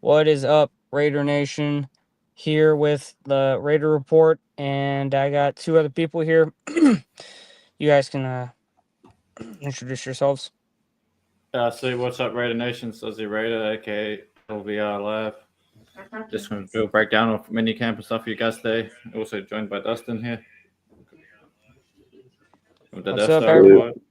What is up, Raider Nation? Here with the Raider Report, and I got two other people here. You guys can introduce yourselves. So what's up, Raider Nation? Ozzy Raider, aka LVR Live. Just going to do a breakdown of mini camp and stuff for you guys today. Also joined by Dustin here. With the What's Death up, Star everyone? report.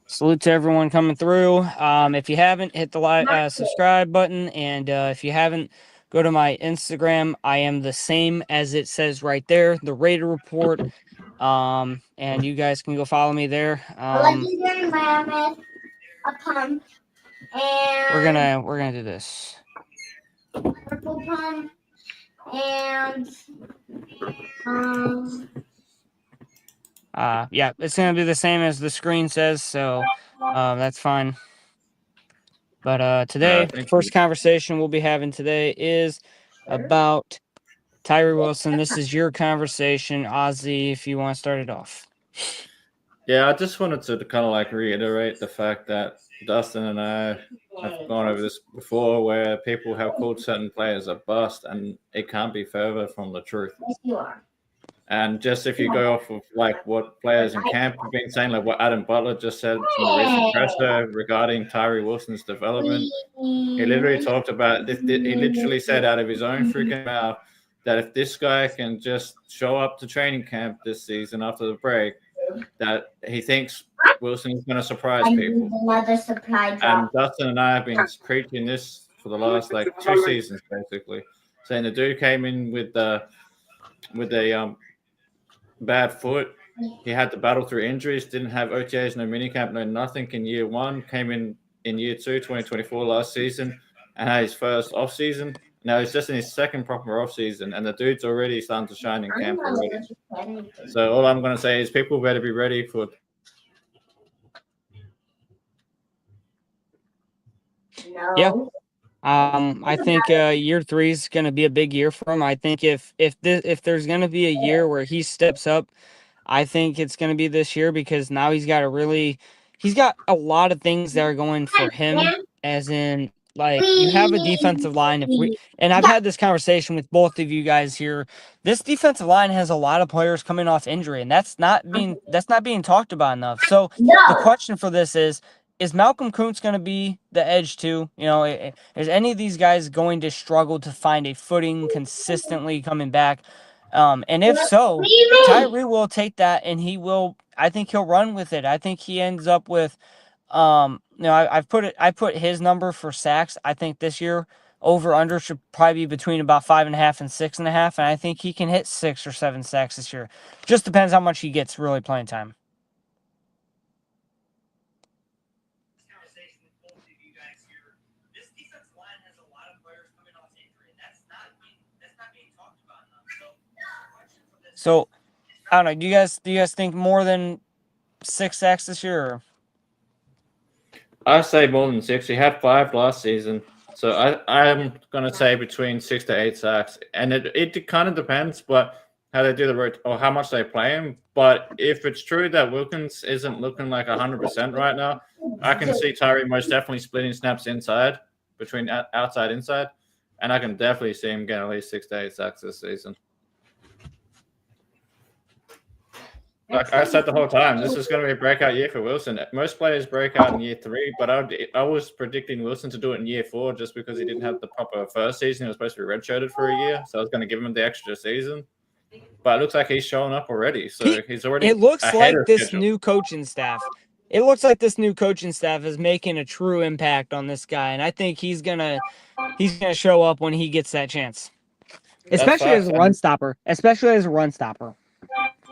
Salute to everyone coming through. If you haven't, hit the subscribe button, and if you haven't, go to my Instagram. I am the same as it says right there, the Raider Report. And you guys can go follow me there. We're gonna do this. Purple pump and yeah, it's gonna be the same as the screen says, so that's fine. But today, first conversation we'll be having today is about Tyree Wilson. This is your conversation, Ozzy, if you want to start it off. Yeah, I just wanted to kind of like reiterate the fact that Dustin and I have gone over this before, where people have called certain players a bust, and it can't be further from the truth. yes, you are. And just if you go off of like what players in camp have been saying, like what Adam Butler just said in the recent presser regarding Tyree Wilson's development, he literally talked about this. He literally said out of his own freaking mouth that if this guy can just show up to training camp this season after the break, that he thinks Wilson is going to surprise people. Another supply And drop. Dustin and I have been preaching this for the last like 2 seasons, basically, saying the dude came in with a bad foot. He had to battle through injuries, didn't have OTAs, no minicamp, no nothing in year one. Came in year two, 2024 last season, and had his first off season. Now he's just in his second proper off season, and the dude's already starting to shine in camp already. So all I'm going to say is people better be ready for. No. Yeah. I think year 3 is going to be a big year for him. I think if there's going to be a year where he steps up, I think it's going to be this year, because now he's got a lot of things that are going for him, as in, like, you have a defensive line. And I've had this conversation with both of you guys here. This defensive line has a lot of players coming off injury, and that's not being talked about enough. So the question for this is Malcolm Kuntz going to be the edge too? You know, is any of these guys going to struggle to find a footing consistently coming back? And if so, Tyree will take that, and I think he'll run with it. I think he ends up with, I put his number for sacks. I think this year over under should probably be between about 5.5 and 6.5. And I think he can hit 6 or 7 sacks this year. Just depends how much he gets really playing time. So, I don't know. Do you guys think more than 6 sacks this year? Or? I say more than 6. He had 5 last season, so I'm gonna say between 6 to 8 sacks, and it kind of depends, but how they do the road or how much they play him. But if it's true that Wilkins isn't looking like 100% right now, I can see Tyree most definitely splitting snaps inside between outside inside, and I can definitely see him getting at least 6 to 8 sacks this season. Like I said the whole time, this is going to be a breakout year for Wilson. Most players break out in year 3, but I was predicting Wilson to do it in year 4 just because he didn't have the proper first season. He was supposed to be redshirted for a year, so I was going to give him the extra season. But it looks like he's showing up already, so he's already. It looks like this new coaching staff. It looks like this new coaching staff is making a true impact on this guy, and I think he's gonna show up when he gets that chance, especially as a run stopper.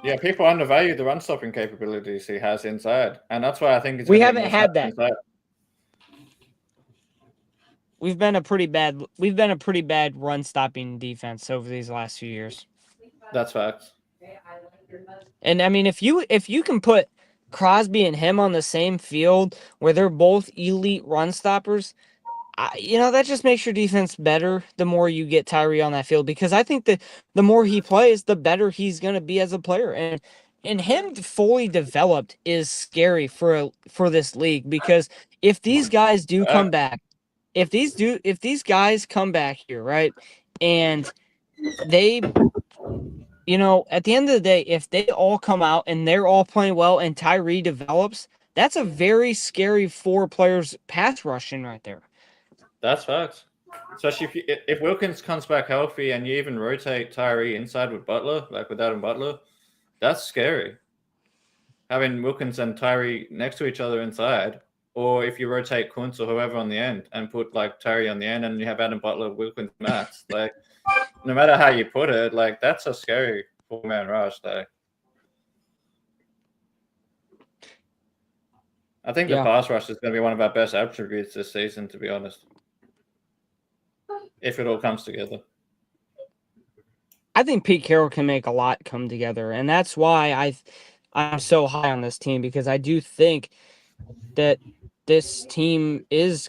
Yeah, people undervalue the run stopping capabilities he has inside, and that's why I think we haven't had that. Inside. We've been a pretty bad run stopping defense over these last few years. That's facts. And I mean, if you can put Crosby and him on the same field where they're both elite run stoppers, that just makes your defense better the more you get Tyree on that field, because I think that the more he plays, the better he's going to be as a player. And him fully developed is scary for this league, because if these guys do come back, if these guys come back here, right, and they, at the end of the day, if they all come out and they're all playing well and Tyree develops, that's a very scary 4 players pass rushing right there. That's facts. Especially if Wilkins comes back healthy and you even rotate Tyree inside with Butler, like with Adam Butler, that's scary. Having Wilkins and Tyree next to each other inside, or if you rotate Kuntz or whoever on the end and put like Tyree on the end and you have Adam Butler, Wilkins, Max, like no matter how you put it, like that's a scary 4-man rush. Like I think the pass rush is going to be one of our best attributes this season, to be honest. If it all comes together. I think Pete Carroll can make a lot come together, and that's why I'm so high on this team, because I do think that this team is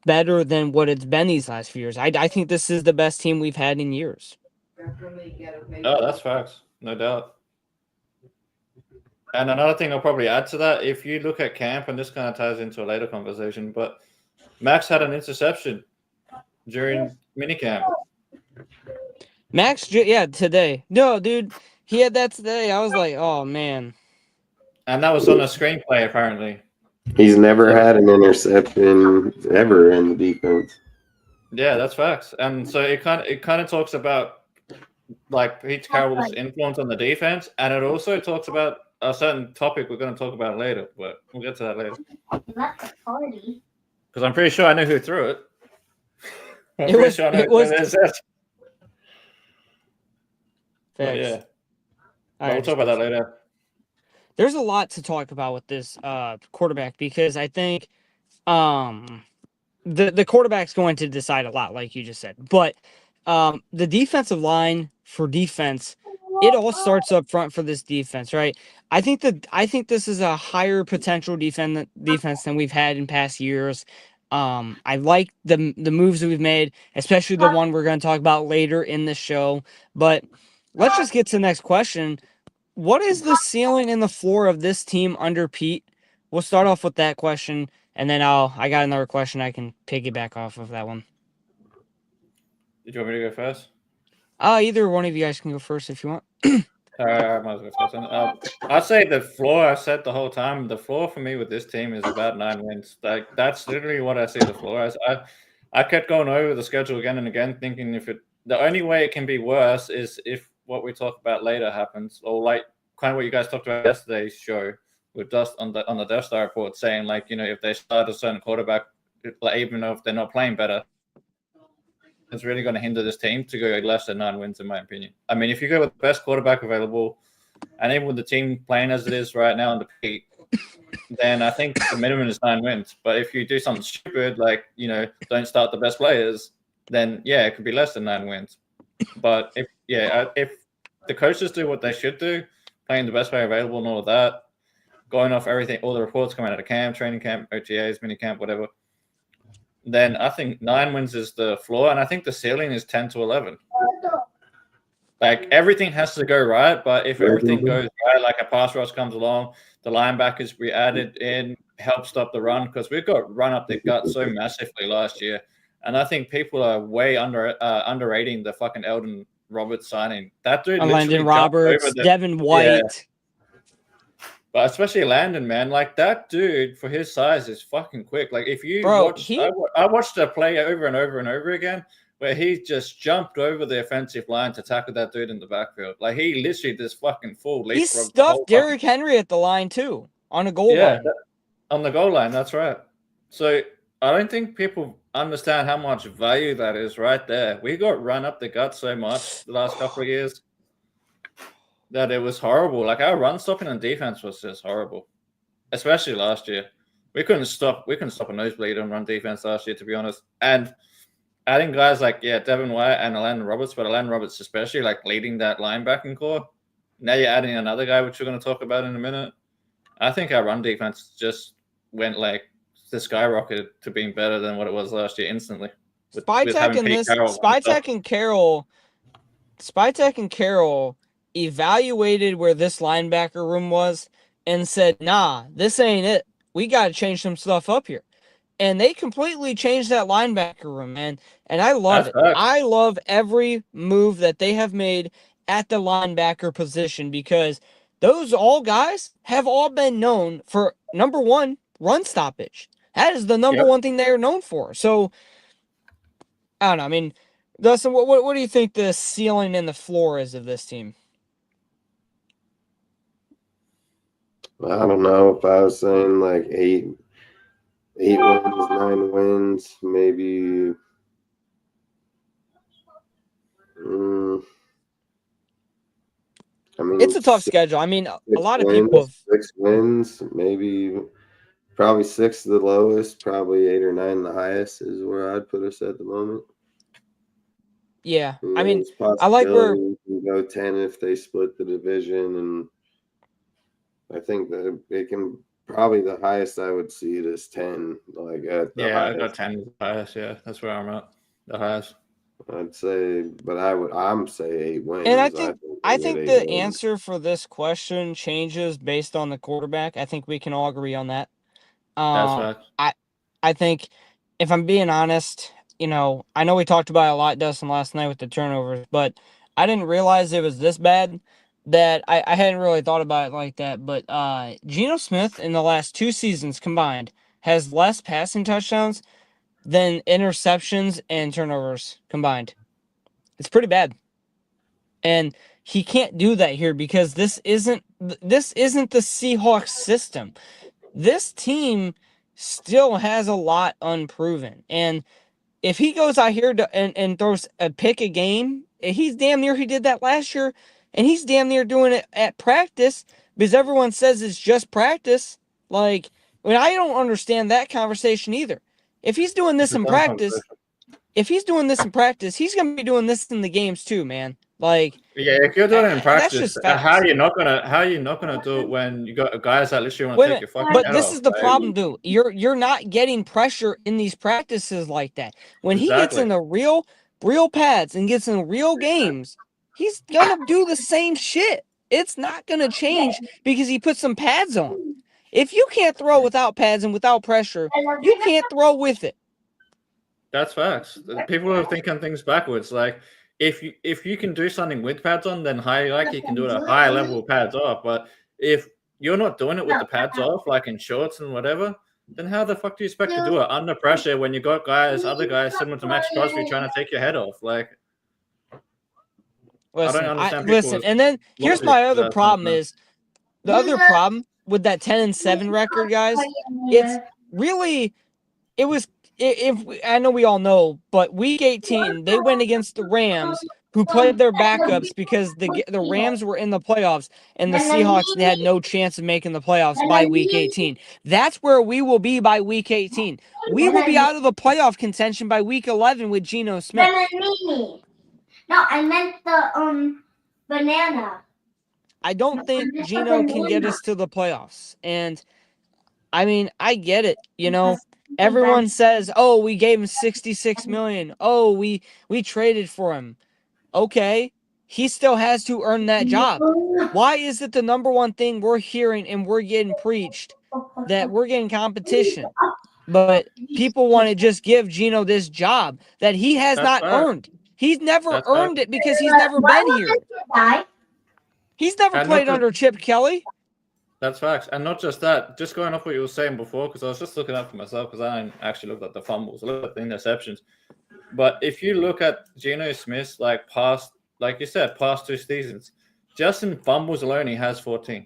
better than what it's been these last few years. I think this is the best team we've had in years. Oh, that's facts. No doubt. And another thing I'll probably add to that, if you look at camp, and this kind of ties into a later conversation, but Max had an interception during minicamp. Max, today. No, dude, he had that today. I was like, oh, man. And that was on a screenplay, apparently. He's never had an interception ever in the defense. Yeah, that's facts. And so it kind of talks about like Pete Carroll's influence on the defense, and it also talks about a certain topic we're going to talk about later, but we'll get to that later. That's a party. Because I'm pretty sure I know who threw it. It was. Yeah. We'll talk about that later. There's a lot to talk about with this quarterback, because I think the quarterback's going to decide a lot, like you just said. But the defensive line for defense, it all starts up front for this defense, right? I think this is a higher potential defense than we've had in past years. I like the moves that we've made, especially the one we're going to talk about later in the show. But let's just get to the next question. What is the ceiling and the floor of this team under Pete? We'll start off with that question, and then I got another question I can piggyback off of that one. Did you want me to go first? Either one of you guys can go first if you want. I might as well go first. I'd say the floor, I said the whole time, the floor for me with this team is about 9 wins. Like that's literally what I see the floor as. I kept going over the schedule again and again, thinking the only way it can be worse is if what we talk about later happens, or like kind of what you guys talked about yesterday's show with Dust on the Death Star report, saying like, if they start a certain quarterback, even though if they're not playing better, it's really going to hinder this team to go less than 9 wins, in my opinion. I mean, if you go with the best quarterback available, and even with the team playing as it is right now under Pete, then I think the minimum is 9 wins. But if you do something stupid, like, don't start the best players, then yeah, it could be less than 9 wins. But if the coaches do what they should do, playing the best player available and all of that, going off everything, all the reports coming out of camp, training camp, OTAs, mini camp, whatever, then I think 9 wins is the floor, and I think the ceiling is 10 to 11. Like everything has to go right, but if everything goes right, like a pass rush comes along, the linebackers we added in help stop the run, because we've got run up the gut so massively last year. And I think people are way underrating the fucking Eldon Roberts signing. That dude, Landon Roberts, Devin White. Yeah. But especially Landon, man, like that dude for his size is fucking quick. Like if you I watched a play over and over and over again where he just jumped over the offensive line to tackle that dude in the backfield. Like he literally just fucking full leap. He stuffed Derrick Henry at the line too, on a goal line. On the goal line, that's right. So I don't think people understand how much value that is right there. We got run up the gut so much the last couple of years that it was horrible. Like our run stopping and defense was just horrible, especially last year. We couldn't stop a nosebleed on run defense last year, to be honest. And adding guys like Devin White and Landon Roberts, but Landon Roberts especially, like leading that linebacking core. Now you're adding another guy, which we're going to talk about in a minute. I think our run defense just went like the skyrocketed to being better than what it was last year instantly. Spytek and Carroll evaluated where this linebacker room was and said, nah, this ain't it. We got to change some stuff up here. And they completely changed that linebacker room, man. And I love That's it. facts. I love every move that they have made at the linebacker position because those all guys have all been known for, number one, run stoppage. That is the number Yep. one thing they are known for. So, I don't know. I mean, Dustin, what do you think the ceiling and the floor is of this team? I don't know if I was saying like eight wins, 9 wins, maybe. I mean, It's a tough schedule. I mean, a lot of people have. 6 wins, maybe. Probably 6 the lowest, probably 8 or 9 the highest is where I'd put us at the moment. Yeah, And I mean, there's I like where. possibility we can go 10 if they split the division, and I think that it can probably the highest I would see it is 10, like at the Yeah, I got highest. 10 as the highest. Yeah, that's where I'm at. The highest. I'd say, but I'm say 8 wins. And I they think get 8 the wins. answer for this question changes based on the quarterback. I think we can all agree on that. That's facts. I think if I'm being honest, I know we talked about it a lot, Dustin, last night with the turnovers, but I didn't realize it was this bad that I hadn't really thought about it like that. But Geno Smith in the last 2 seasons combined has less passing touchdowns than interceptions and turnovers combined. It's pretty bad. And he can't do that here because this isn't the Seahawks system. This team still has a lot unproven. And if he goes out here and throws a pick a game, he's damn near he did that last year, and he's damn near doing it at practice because everyone says it's just practice. Like, I mean, I don't understand that conversation either. If he's doing It's this a in dumb practice, conversation. he's gonna be doing this in the games too, man. Like, Yeah, if you're doing it in that's practice, just how facts. are you not gonna do it when you got guys that literally want Wait to a take minute, your fucking but head this off? is the Like, problem, dude. You're not getting pressure in these practices like that. When he gets exactly. in the real pads and gets in real games, he's gonna do the same shit. It's not gonna change because he put some pads on. If you can't throw without pads and without pressure, you can't throw with it. That's facts. People are thinking things backwards. Like, if you can do something with pads on, then high likely you can do it at a higher level with pads off. But if you're not doing it with the pads off, like in shorts and whatever, then how the fuck do you expect to do it under pressure when you got other guys similar to Max Crosby trying to take your head off? Like, I don't understand Listen, people's and then here's logic my to other that problem sometimes. is the other problem with that 10-7 record, guys. It's really it was I know we all know, but week 18 they went against the Rams, who played their backups because the Rams were in the playoffs and the Seahawks had no chance of making the playoffs by week 18. That's where we will be by week 18. We will be out of the playoff contention by week 11 with Geno Smith. No, I meant the banana. I don't think Geno can get us to the playoffs. And I mean, I get it, Everyone says, "Oh, we gave him 66 million. Oh, we traded for him." Okay, he still has to earn that job. Why is it the number one thing we're hearing and we're getting preached that we're getting competition, but people want to just give Geno this job that he has That's not facts. earned? He's never That's earned facts. it because he's never been here. He's never And not played just under Chip Kelly. That's facts. And not just that, just going off what you were saying before, because I was just looking up for myself, because I didn't actually look at the fumbles, I looked at the interceptions. But if you look at Geno Smith's like you said, past 2 seasons, just in fumbles alone, he has 14.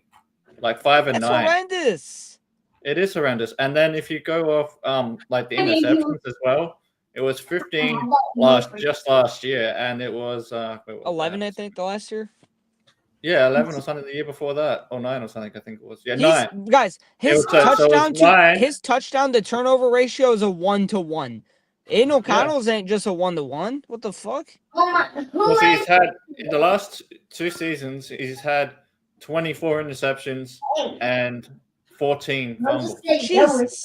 Like 5 and That's 9. horrendous. It is horrendous. And then if you go off like the interceptions as well, it was 15 last year, and it was 11, I think, the last year. Yeah, 11 or something the year before that, or 9 or something. I think it was. Yeah, He's 9. guys. His So it was 9. touchdown to turnover ratio is a 1-to-1. Aiden Yeah. O'Connell's ain't just a 1-to-1. What the fuck? Because he's had in the last 2 seasons, he's had 24 interceptions and 14 fumbles. Jesus.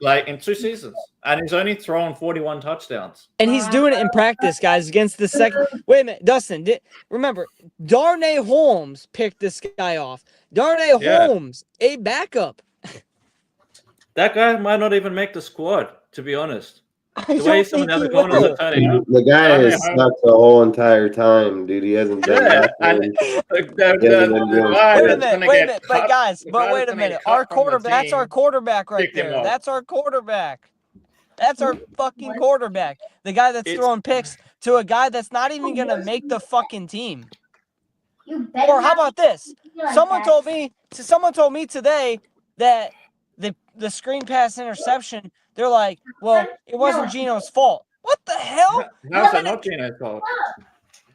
Like in 2 seasons, and he's only thrown 41 touchdowns. And he's doing it in practice, guys, against the second. Wait a minute, Dustin. Remember, Darnay Holmes picked this guy off. Darnay Holmes, a backup. That guy might not even make the squad, to be honest. I The way don't some of think the he other corners are will. turning up. The guy Darnay has Holmes- sucked the whole entire time, dude. He hasn't done Yeah, and nothing. the He hasn't been doing guy Wait a shit. that's minute, gonna wait a get minute. But cut, guys, the but guy wait that's a gonna get minute. cut Our from the quarterback, that's our team, quarterback right picked him there. up. That's our quarterback. That's our fucking quarterback. The guy that's It's throwing picks to a guy that's not even gonna make the fucking team. You better Or how not about this? be like Someone that. told me today that the screen pass interception, they're like, well, it wasn't Gino's fault. What the hell? how's that not Gino's fault?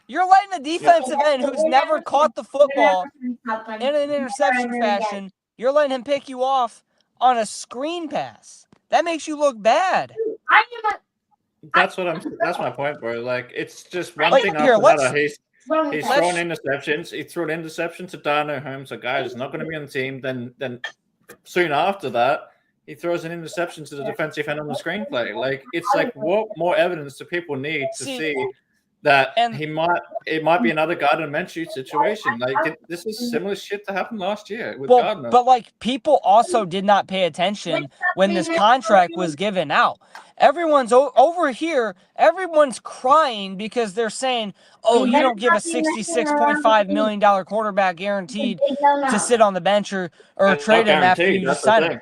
You're letting a defensive end who's never caught the football in an interception fashion, you're letting him pick you off on a screen pass. That makes you look bad. I am That's my point, bro. Like, it's just one Like, thing here, after let's- another. He's He's thrown interceptions. He threw an interception to Darnay Holmes, a guy who's not going to be on the team. Then soon after that, he throws an interception to the defensive end on the screenplay. Like, it's like, what more evidence do people need to see that it might be another Gardner Minshew situation? Like, this is similar shit that happened last year with Gardner. But like, people also did not pay attention when this contract was given out. Everyone's over here. Everyone's crying because they're saying, "Oh, you don't give a $66.5 million quarterback guaranteed to sit on the bench or That's trade not him after guaranteed, you that's the sign him." thing.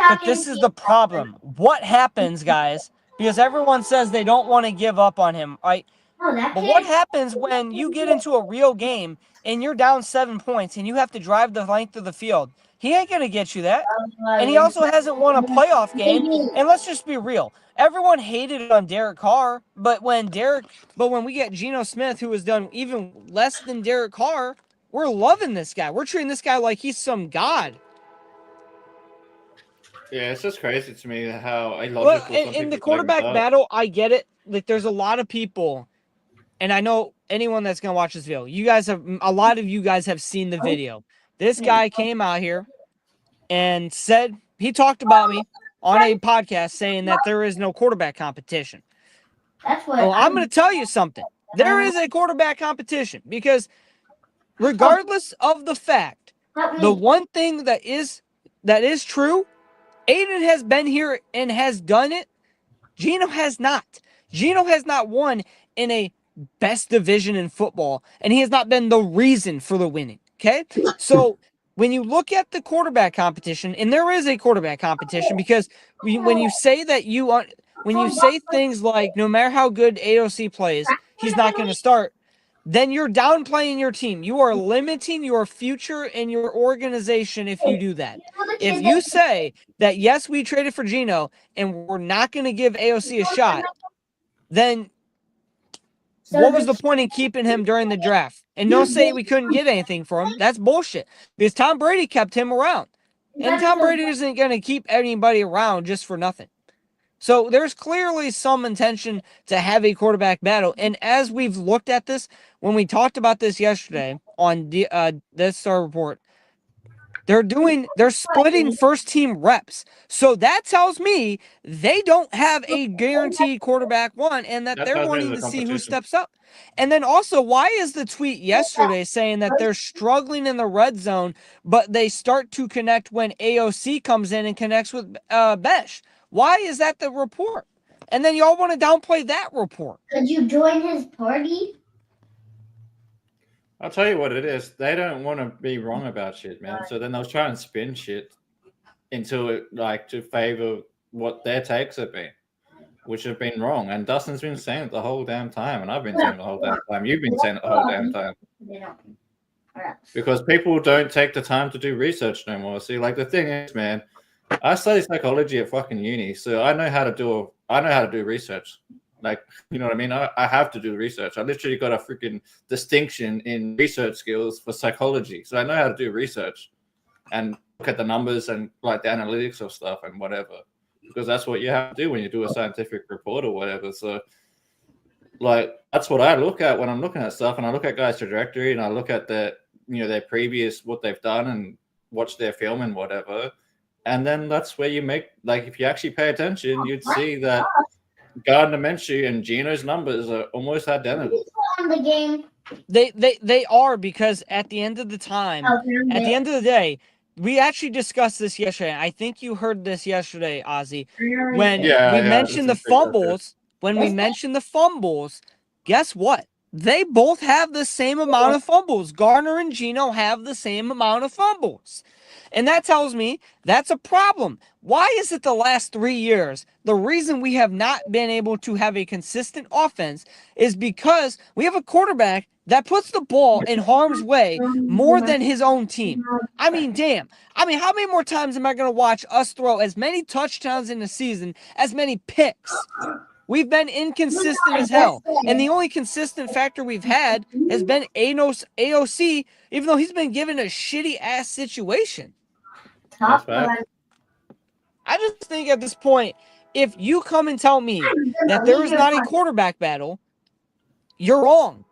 But this is the problem. What happens, guys? Because everyone says they don't want to give up on him, right? But what happens when you get into a real game and you're down 7 points and you have to drive the length of the field? He ain't going to get you that. And he also hasn't won a playoff game. And let's just be real. Everyone hated it on Derek Carr, but when we get Geno Smith, who has done even less than Derek Carr, we're loving this guy. We're treating this guy like he's some god. Yeah, it's just crazy to me how illogical. Well, in the quarterback battle, I get it. Like, there's a lot of people, and I know anyone that's gonna watch this video, a lot of you guys have seen the video. This guy came out here and said he talked about me on a podcast saying that there is no quarterback competition. That's what. Well, I'm gonna tell you something. There is a quarterback competition because regardless of the fact, the one thing that is true, Aiden has been here and has done it. Geno has not. Geno has not won in a best division in football, and he has not been the reason for the winning. Okay? So when you look at the quarterback competition, and there is a quarterback competition, because when you say things like no matter how good AOC plays, he's not going to start, then you're downplaying your team. You are limiting your future and your organization if you do that. If you say that, yes, we traded for Geno and we're not going to give AOC a shot, then what was the point in keeping him during the draft? And don't say we couldn't get anything for him. That's bullshit. Because Tom Brady kept him around. And Tom Brady isn't going to keep anybody around just for nothing. So there's clearly some intention to have a quarterback battle. And as we've looked at this, when we talked about this yesterday on this Star Report, they're splitting first team reps. So that tells me they don't have a guaranteed quarterback one, and that they're wanting to see who steps up. And then also, why is the tweet yesterday saying that they're struggling in the red zone, but they start to connect when AOC comes in and connects with Besh? Why is that the report? And then y'all want to downplay that report. Could you join his party? I'll tell you what it is. They don't want to be wrong about shit, man. So then they'll try and spin shit into it, like, to favor what their takes have been, which have been wrong. And Dustin's been saying it the whole damn time, and I've been saying it the whole damn time. You've been saying it the whole damn time. Because people don't take the time to do research no more. See, like, the thing is, man, I studied psychology at fucking uni, so I know how to do research. Like, you know what I mean? I have to do research. I literally got a freaking distinction in research skills for psychology. So I know how to do research and look at the numbers and like the analytics of stuff and whatever. Because that's what you have to do when you do a scientific report or whatever. So, like, that's what I look at when I'm looking at stuff. And I look at guys' trajectory and I look at their previous, what they've done and watch their film and whatever. And then that's where you make, like, if you actually pay attention, you'd see that Gardner Minshew and Geno's numbers are almost identical. On the game. They are, because at the end of the time, at the end of the day, we actually discussed this yesterday. I think you heard this yesterday, Ozzy, when Yeah, we yeah, mentioned the this is pretty good, too. fumbles. When we mentioned the fumbles, guess what? They both have the same amount of fumbles. Garner and Geno have the same amount of fumbles. And that tells me that's a problem. Why is it the last 3 years, the reason we have not been able to have a consistent offense is because we have a quarterback that puts the ball in harm's way more than his own team. I mean, damn. I mean, how many more times am I going to watch us throw as many touchdowns in the season as many picks? We've been inconsistent as hell. And the only consistent factor we've had has been AOC, even though he's been given a shitty ass situation. That's fact. I just think at this point, if you come and tell me that there is not a quarterback battle, you're wrong.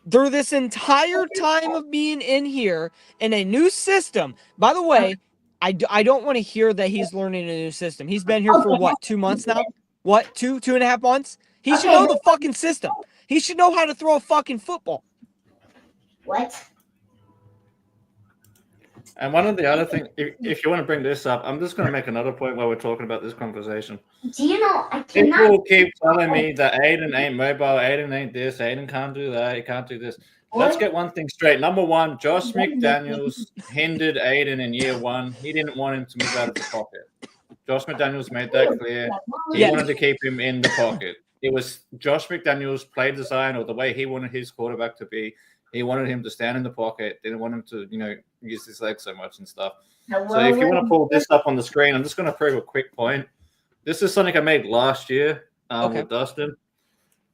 Through this entire time of being in here in a new system, by the way, I don't want to hear that he's learning a new system. He's been here for what, 2 months now? What, 2.5 months? He should know the fucking system. He should know how to throw a fucking football. What? And one of the other things, if you want to bring this up, I'm just going to make another point while we're talking about this conversation. Do you know I People cannot? keep telling me that Aiden ain't mobile, Aiden ain't this, Aiden can't do that, he can't do this. Let's get one thing straight. Number one, Josh McDaniels hindered Aiden in year one. He didn't want him to move out of the pocket. Josh McDaniels made that clear. He Yeah. wanted to keep him in the pocket. It was Josh McDaniels' play design or the way he wanted his quarterback to be. He wanted him to stand in the pocket. Didn't want him to, use his legs so much and stuff. So if you want to pull this up on the screen, I'm just going to prove a quick point. This is something I made last year with Dustin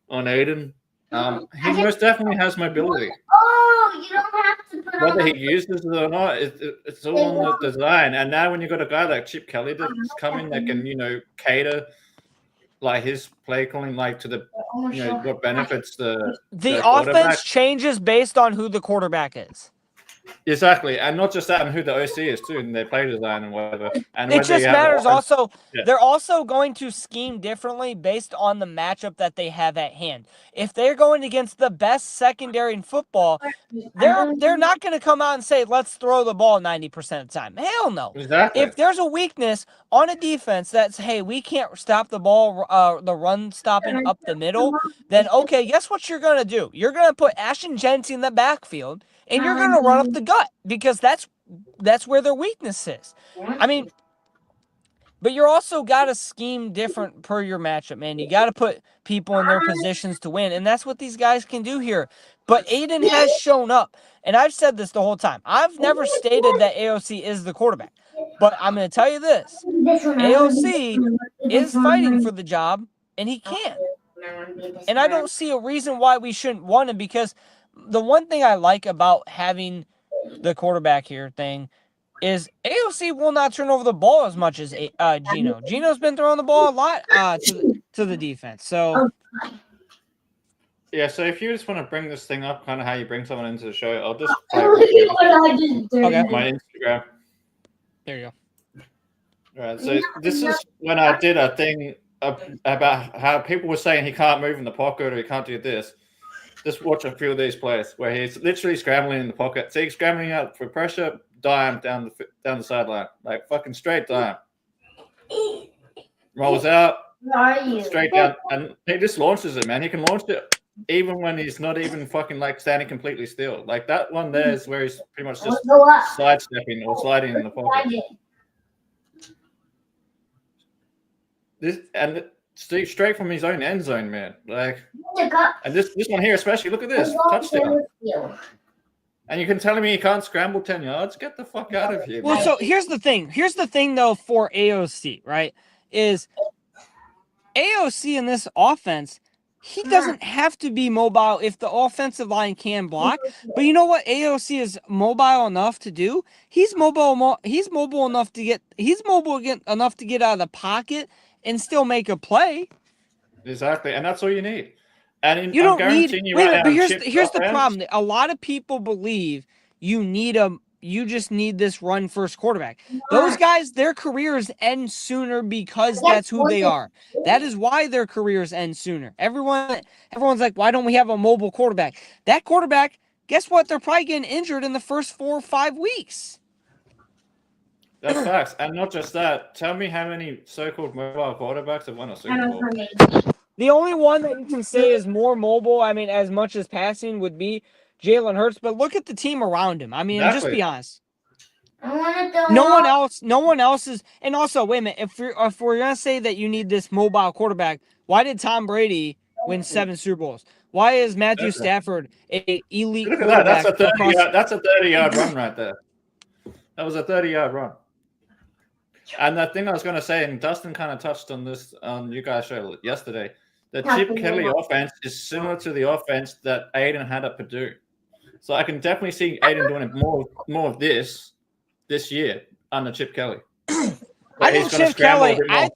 on Aiden. He most definitely has mobility. Oh, you don't have to put Whether on he uses it or not, it's all on the design. And now when you've got a guy like Chip Kelly that's coming that can, cater like his play calling to the what benefits the offense changes based on who the quarterback is. Exactly, and not just that, and who the OC is too, and their play design and whatever. And it just matters also. Yeah. They're also going to scheme differently based on the matchup that they have at hand. If they're going against the best secondary in football, they're not going to come out and say, let's throw the ball 90% of the time. Hell no. Exactly. If there's a weakness on a defense that's, hey, we can't stop the ball, the run stopping up the middle, then okay, guess what you're going to do? You're going to put Ashton Jensen in the backfield, and you're going to run up the gut because that's where their weakness is. I mean, but you're also got to scheme different per your matchup, man. You got to put people in their positions to win, and that's what these guys can do here. But Aiden has shown up, and I've said this the whole time. I've never stated that AOC is the quarterback, but I'm going to tell you this. AOC is fighting for the job, and he can. And I don't see a reason why we shouldn't want him, because the one thing I like about having the quarterback here thing is AOC will not turn over the ball as much as Geno. Geno's been throwing the ball a lot to the defense. So yeah, so if you just want to bring this thing up, kind of how you bring someone into the show, I'll just okay. My Instagram. There you go. All right, so this is when I did a thing about how people were saying he can't move in the pocket or he can't do this. Just watch a few of these plays where he's literally scrambling in the pocket. See, scrambling out for pressure, dime down the sideline, like fucking straight dime. Rolls out, straight down, and he just launches it, man. He can launch it even when he's not even fucking standing completely still. Like that one there is where he's pretty much just sidestepping or sliding in the pocket. This and straight from his own end zone, man. And this one here, especially, look at this touchdown. And you can tell me he can't scramble 10 yards? Get the fuck out of here. Well, man. so here's the thing. Here's the thing, though, for AOC, right? Is AOC in this offense, he doesn't have to be mobile if the offensive line can block. But you know what AOC is mobile enough to do? He's mobile enough to get out of the pocket and still make a play. Exactly, and that's all you need. And you don't need. But here's the offense. problem. A lot of people believe you just need this run first quarterback. Those guys, their careers end sooner because that's who they are. That is why their careers end sooner. Everyone's like, why don't we have a mobile quarterback? That quarterback, guess what? They're probably getting injured in the first 4 or 5 weeks. That's facts. And not just that. Tell me how many so-called mobile quarterbacks have won a I Super don't Bowl. know. The only one that you can say is more mobile, I mean, as much as passing would be Jalen Hurts, but look at the team around him. I mean, and just Exactly. be honest. I want to No one else is. And also, wait a minute. If we're gonna say that you need this mobile quarterback, why did Tom Brady win 7 Super Bowls? Why is Matthew Exactly. Stafford a elite Look at that. That's quarterback a 30 across? yard. That's a 30-yard run right there. That was a 30-yard run. And the thing I was going to say, and Dustin kind of touched on this on you guys' show yesterday, the Chip Kelly offense is similar to the offense that Aiden had at Purdue. So I can definitely see Aiden doing more of this year under Chip Kelly. I think Chip Kelly. I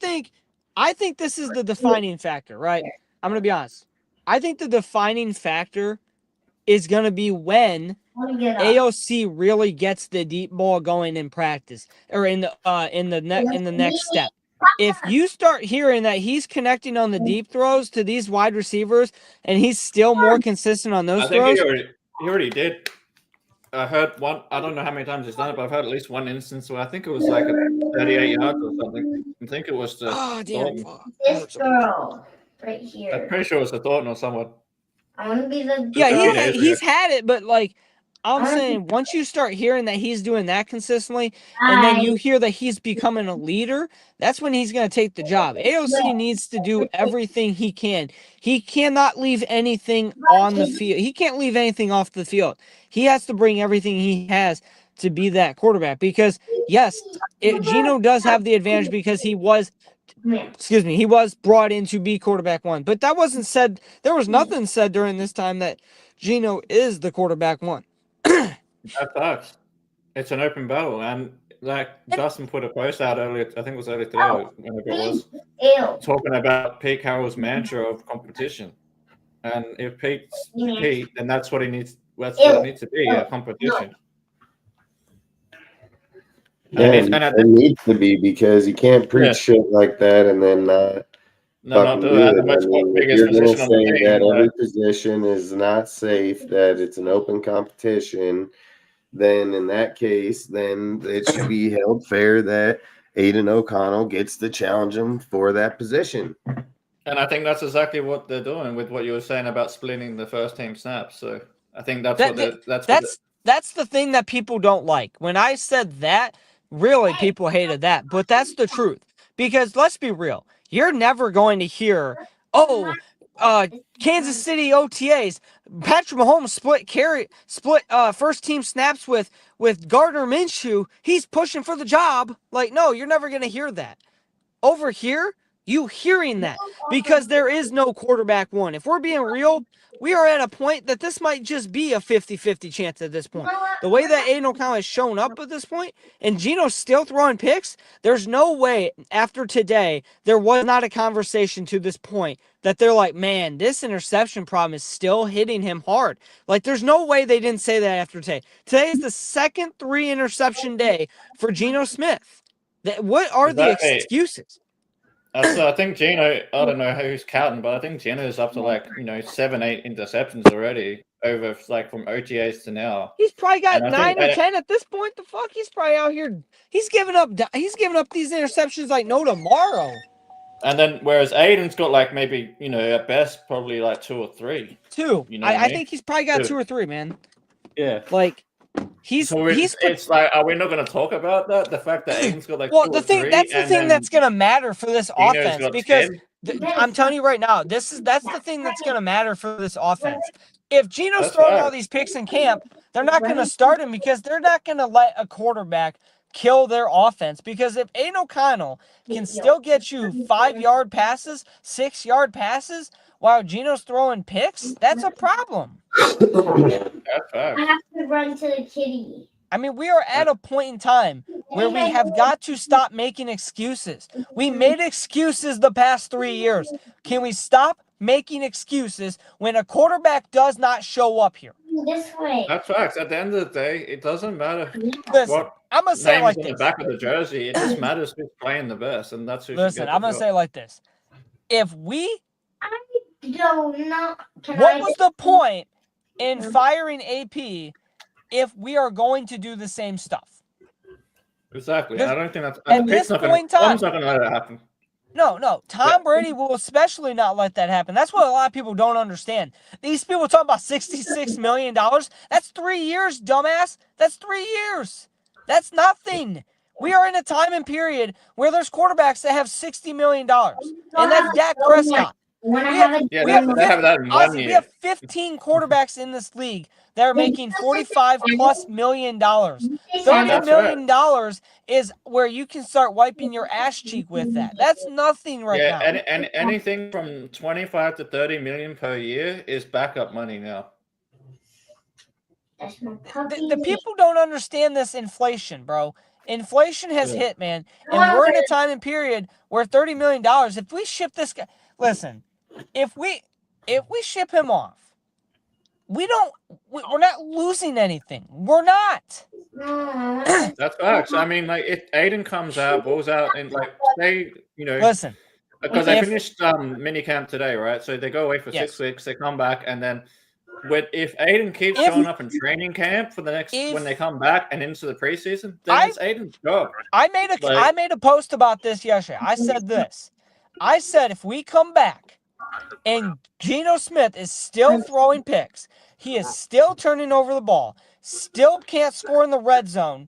I think this is the defining factor, right? I'm gonna be honest. I think the defining factor is gonna be when AOC really gets the deep ball going in practice or in the next step. If you start hearing that he's connecting on the deep throws to these wide receivers and he's still more consistent on those think throws, he already did. I heard one. I don't know how many times he's done it, but I've heard at least one instance where I think it was like a 38 yards or something. I think it was the Thornton. This girl right here. I'm pretty sure it was the Thornton or someone. I want to be the. yeah, he's had it, but like I'm saying, once you start hearing that he's doing that consistently, and then you hear that he's becoming a leader, that's when he's going to take the job. AOC needs to do everything he can. He cannot leave anything on the field. He can't leave anything off the field. He has to bring everything he has to be that quarterback. Because yes, Gino does have the advantage because he was brought in to be quarterback one. But that wasn't said. There was nothing said during this time that Gino is the quarterback one. That sucks. It's an open battle, and like Dustin put a post out earlier. I think it was earlier today, whenever it was, talking about Pete Carroll's mantra of competition. And if Pete's Pete, then that's what he needs. That's what it needs to be, a competition. Yeah, it needs to be because you can't preach shit like that and then not do it. If you're going to say that every position is not safe, that it's an open competition, then in that case, then it should be held fair that Aiden O'Connell gets to challenge him for that position. And I think that's exactly what they're doing with what you were saying about splitting the first team snaps. So I think that's the thing that people don't like. When I said that, really people hated that, but that's the truth. Because let's be real, you're never going to hear, Kansas City OTAs, Patrick Mahomes split first team snaps with Gardner Minshew. He's pushing for the job. Like, no, you're never going to hear that. Over here, you hearing that because there is no quarterback one. If we're being real, we are at a point that this might just be a 50-50 chance at this point. The way that Aiden O'Connell has shown up at this point, and Gino's still throwing picks, there's no way after today there was not a conversation to this point that they're like, man, this interception problem is still hitting him hard. Like, there's no way they didn't say that after today. Today is the second 3-interception day for Geno Smith. What are the excuses? So I think Gino, I don't know who's counting, but I think Gino's up to 7-8 interceptions already over like from OTAs to now. He's probably got 9 or 10 at this point. The fuck, he's probably out here. He's giving up these interceptions like no tomorrow. And then whereas Aiden's got like maybe at best probably like 2 or 3. 2. I think he's probably got 2 or 3, man. Yeah. Like. It's like, are we not going to talk about that? The fact that Aiden's got like that's the thing that's going to matter for this offense because I'm telling you right now, that's the thing that's going to matter for this offense. If Gino's throwing all these picks in camp, they're not going to start him because they're not going to let a quarterback kill their offense. Because if Aiden O'Connell can still get you 5-yard passes, 6-yard passes while Gino's throwing picks, that's a problem. I have to run to the kitty. I mean, we are at a point in time where we have got to stop making excuses. We made excuses the past 3 years. Can we stop making excuses when a quarterback does not show up here? This way. That's facts. At the end of the day, it doesn't matter what I'm gonna say like on this. The back of the jersey. It just matters who's playing the best, and that's who. Listen, I'm gonna say it like this: if we, what was the point in firing AP if we are going to do the same stuff? Exactly. I don't think that's at this point in time. Tom's not going to let it happen. No. Tom Brady will especially not let that happen. That's what a lot of people don't understand. These people talk about $66 million. That's 3 years, dumbass. That's 3 years. That's nothing. We are in a time and period where there's quarterbacks that have $60 million, and that's Dak Prescott. We have 15 quarterbacks in this league that are making $45+ million. $30 million is where you can start wiping your ass cheek with that. That's nothing right now. And anything from 25 to 30 million per year is backup money now. The people don't understand this inflation, bro. Inflation has hit, man. And we're in a time and period where $30 million, if we ship this guy, listen, if we ship him off, we're not losing anything. We're not. That's facts. I mean, like, if Aiden comes out, balls out, and like they, listen, because they finished mini camp today, right? So they go away for 6 weeks, they come back, and then if Aiden keeps showing up in training camp for the next when they come back and into the preseason, then it's Aiden's job. I made a post about this yesterday. I said this. I said if we come back and Geno Smith is still throwing picks, he is still turning over the ball, still can't score in the red zone,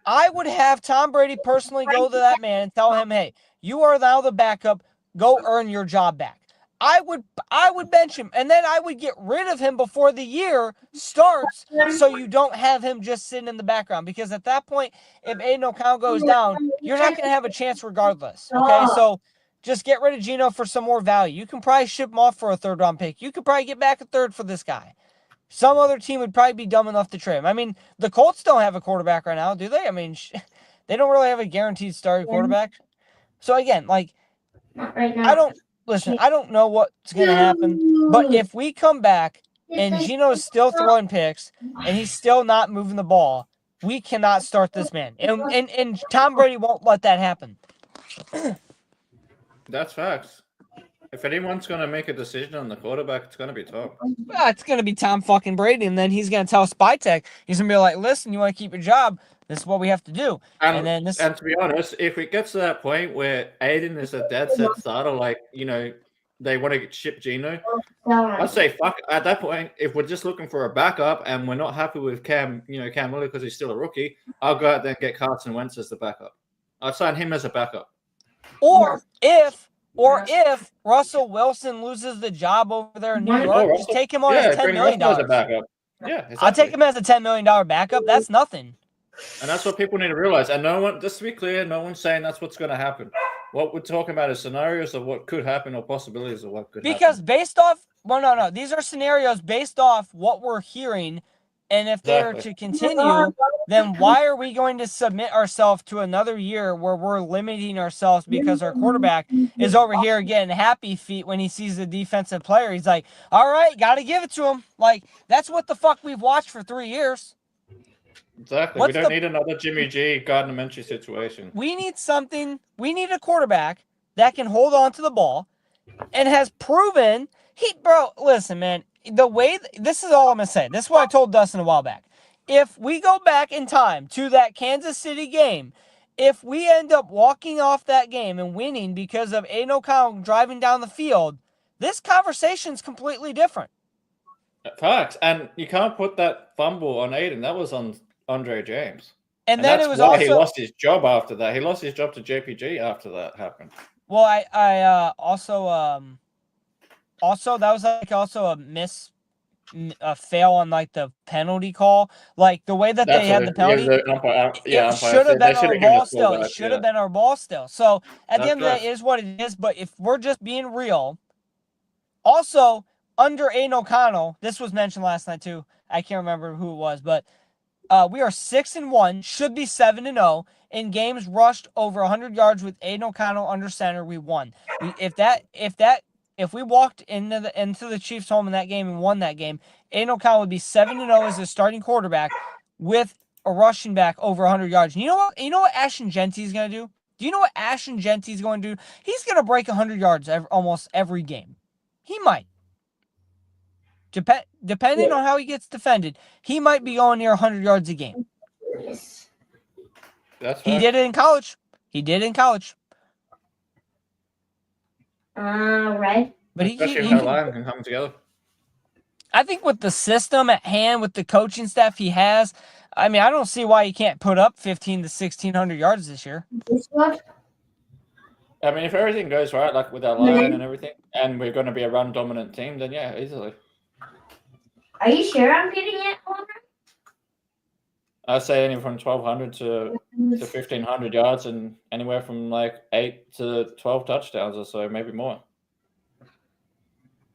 I would have Tom Brady personally go to that man and tell him, hey, you are now the backup. Go earn your job back. I would bench him, and then I would get rid of him before the year starts so you don't have him just sitting in the background. Because at that point, if Aiden O'Connell goes down, you're not going to have a chance regardless. Okay, so just get rid of Geno for some more value. You can probably ship him off for a third-round pick. You could probably get back a third for this guy. Some other team would probably be dumb enough to trade him. I mean, the Colts don't have a quarterback right now, do they? I mean, they don't really have a guaranteed starting quarterback. So again, like, Not right now. I don't know what's going to happen, but if we come back and Geno is still throwing picks and he's still not moving the ball, we cannot start this man. And Tom Brady won't let that happen. That's facts. If anyone's going to make a decision on the quarterback, it's going to be Tom. Well, it's going to be Tom fucking Brady, and then he's going to tell Spytech, he's going to be like, listen, you want to keep your job, this is what we have to do. And to be honest, if it gets to that point where Aiden is a dead set starter, like, they want to ship Geno, I'd say fuck. At that point, if we're just looking for a backup and we're not happy with Cam Miller because he's still a rookie, I'll go out there and get Carson Wentz as the backup. I'll sign him as a backup. Or if Russell Wilson loses the job over there in New York, just take him on as $10 million. As a backup. Yeah, exactly. I'll take him as a $10 million backup. That's nothing. And that's what people need to realize. And no one, just to be clear, no one's saying that's what's going to happen. What we're talking about is scenarios of what could happen or possibilities of what could happen. Because based off, no, these are scenarios based off what we're hearing. And if they're to continue, then why are we going to submit ourselves to another year where we're limiting ourselves because our quarterback is over here getting happy feet when he sees the defensive player? He's like, all right, got to give it to him. Like, that's what the fuck we've watched for 3 years. Exactly. We don't need another Jimmy G Gardner Minshew situation. We need a quarterback that can hold on to the ball and has proven listen, man. This is all I'm going to say. This is what I told Dustin a while back. If we go back in time to that Kansas City game, if we end up walking off that game and winning because of Aiden O'Connell driving down the field, this conversation's completely different. Facts. And you can't put that fumble on Aiden. That was on Andre James. And then that's it was why he lost his job after that. He lost his job to JPG after that happened. Well, I also that was like also a fail on like the penalty call, like the way that they had the penalty. It should have been our ball still. It should have been our ball still. So at the end of the day, it is what it is. But if we're just being real, also under Aiden O'Connell, this was mentioned last night too. I can't remember who it was, but we are 6-1, should be 7-0 in games rushed over 100 yards with Aiden O'Connell under center. We won. If we walked into the Chiefs' home in that game and won that game, Aiden O'Connell would be 7-0 as a starting quarterback with a rushing back over 100 yards. You know what Ashton Genty is going to do? Do you know what Ashton Genty is going to do? He's going to break 100 yards almost every game. He might. Depending on how he gets defended, he might be going near 100 yards a game. That's He right. did it in college. He did it in college. Right. But Especially if he that can, line can come together. I think with the system at hand, with the coaching staff he has, I mean, I don't see why he can't put up 15 to 1,600 yards this year. This one? I mean, if everything goes right, like with our line and everything, and we're going to be a run dominant team, then yeah, easily. Are you sure I'm getting it? I say anywhere from 1,200 to 1,500 yards, and anywhere from like 8 to 12 touchdowns or so, maybe more.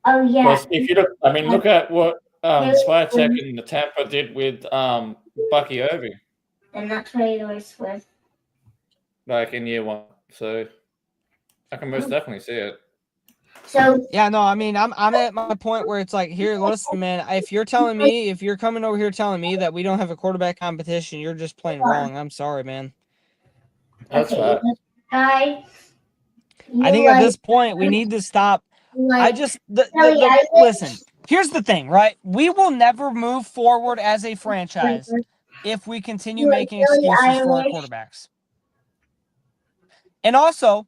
Oh yeah. Because if you look, I mean, look at what Swiatek and the Tampa did with Bucky Irving, And that's Taylor Swift. like in year 1. So I can most definitely see it. So Yeah, no, I mean, I'm at my point where it's like, here, listen, man, if you're coming over here telling me that we don't have a quarterback competition, you're just plain wrong. I'm sorry, man. That's okay, right. guy. I think at this point we need to stop. Listen, here's the thing, right? We will never move forward as a franchise if we continue making excuses for our quarterbacks. And also,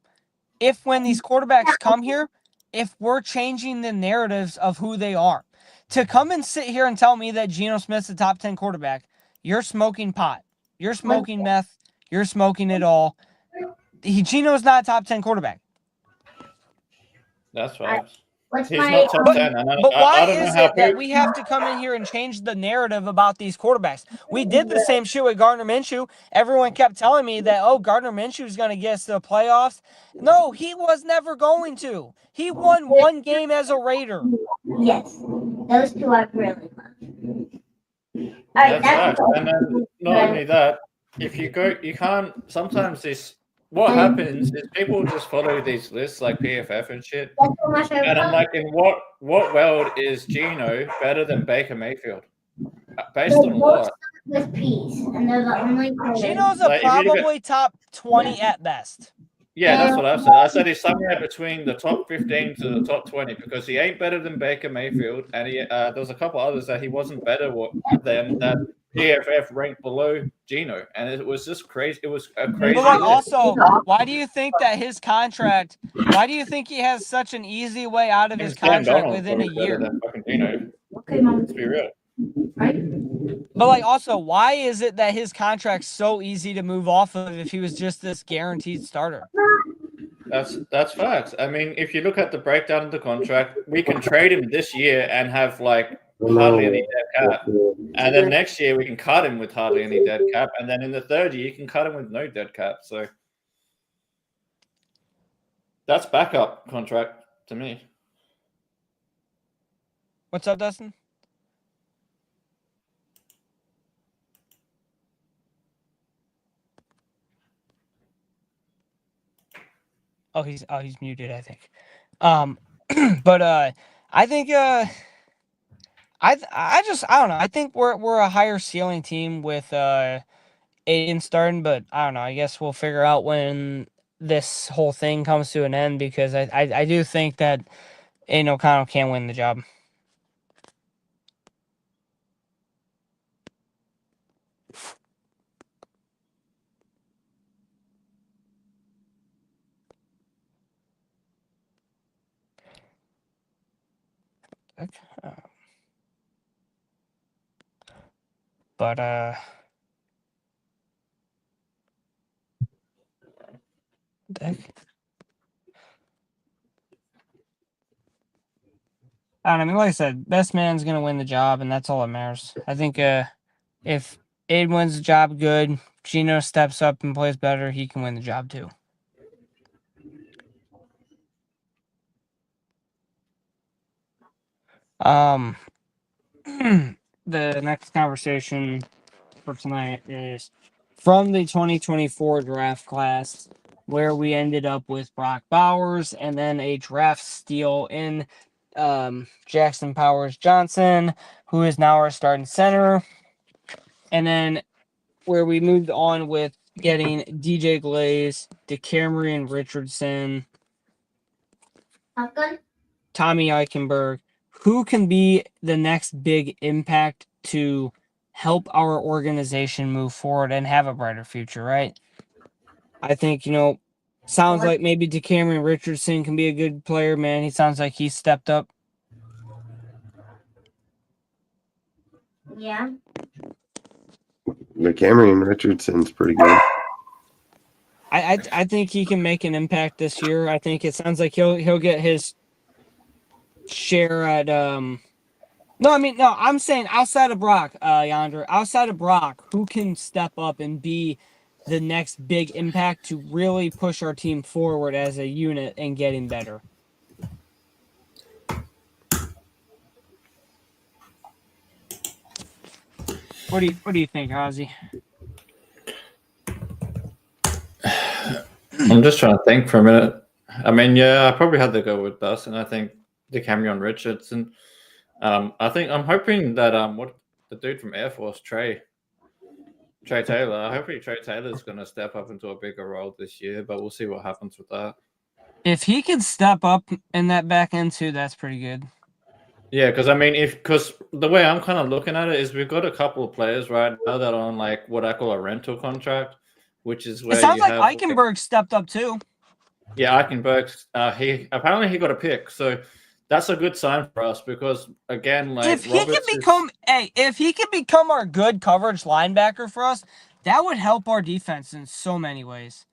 if when these quarterbacks come here, if we're changing the narratives of who they are. To come and sit here and tell me that Geno Smith's a top 10 quarterback, you're smoking pot. You're smoking meth. You're smoking it all. Geno's not a top 10 quarterback. That's right. What's He's my not top 10. But why I don't know is how it that we have to come in here and change the narrative about these quarterbacks? We did the same shit with Gardner Minshew. Everyone kept telling me that, oh, Gardner Minshew is going to get us to the playoffs. No, he was never going to. He won one game as a Raider. Yes, those two I really love. That's right. And then not only that, if you go, you can't. Sometimes what happens is people just follow these lists like PFF and shit. And I'm like, in what world is Geno better than Baker Mayfield? Based on what? With peace, and they're the only Geno's a probably top 20 at best. Yeah, that's what I said. I said he's somewhere between the top 15 to the top 20 because he ain't better than Baker Mayfield, and there's a couple others that he wasn't better than that PFF ranked below Geno, and it was just crazy. It was a crazy. But also, why do you think that his contract? Why do you think he has such an easy way out of his contract within a year? Than fucking Geno. Okay, Mom. Let's be real. Right? But also, why is it that his contract's so easy to move off of if he was just this guaranteed starter? That's facts. I mean, if you look at the breakdown of the contract, we can trade him this year and have like hardly any dead cap, and then next year we can cut him with hardly any dead cap, and then in the third year you can cut him with no dead cap. So that's backup contract to me. What's up, Dustin? Oh, he's muted, I think. But I think I don't know. I think we're a higher ceiling team with Aiden starting, but I don't know. I guess we'll figure out when this whole thing comes to an end because I do think that Aiden O'Connell can win the job. But I mean, like I said, best man's gonna win the job, and that's all that matters. I think if Aiden wins the job, good. Geno steps up and plays better, he can win the job too. The next conversation for tonight is from the 2024 draft class, where we ended up with Brock Bowers and then a draft steal in Jackson Powers Johnson, who is now our starting center. And then where we moved on with getting DJ Glaze, DeCamerion Richardson, Tommy Eichenberg, who can be the next big impact to help our organization move forward and have a brighter future, right? I think, sounds like maybe DeCameron Richardson can be a good player, man. He sounds like he's stepped up. Yeah. The Cameron Richardson's pretty good. I think he can make an impact this year. I think it sounds like he'll get his share at No, I'm saying outside of Brock, Yonder, outside of Brock, who can step up and be the next big impact to really push our team forward as a unit and getting better? What do you think, Ozzy? I'm just trying to think for a minute. I mean, yeah, I probably had to go with Dustin. I think DeCameron Richardson. I'm hoping that what the dude from Air Force, Trey Taylor. Hopefully Trey Taylor's going to step up into a bigger role this year, but we'll see what happens with that. If he can step up in that back end too, that's pretty good. Yeah, because the way I'm kind of looking at it is we've got a couple of players right now that are on like what I call a rental contract, which is where it sounds like Eichenberg stepped up too. Yeah, Eichenberg. He got a pick, so that's a good sign for us because again, like if he can become our good coverage linebacker for us, that would help our defense in so many ways.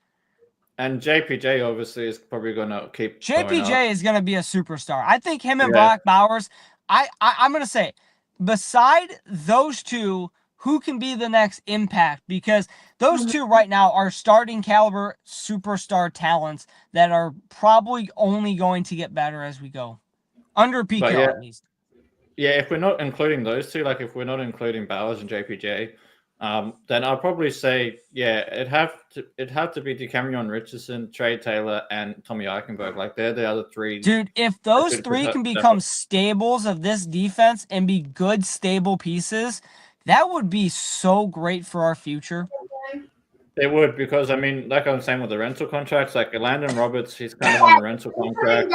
And JPJ obviously is probably going to keep. JPJ is going to be a superstar. I think him and Brock Bowers. I'm going to say, beside those two, who can be the next impact? Because those two right now are starting caliber superstar talents that are probably only going to get better as we go. Under PK at least. Yeah, if we're not including those two, like if we're not including Bowers and JPJ, then I'll probably say, it'd have to be DeCameron Richardson, Trey Taylor, and Tommy Eichenberg. Like they're the other three. Dude, if those three can become stables of this defense and be good, stable pieces, that would be so great for our future. It would, because I mean, like I'm saying with the rental contracts, like Landon Roberts, he's kind of on a rental contract.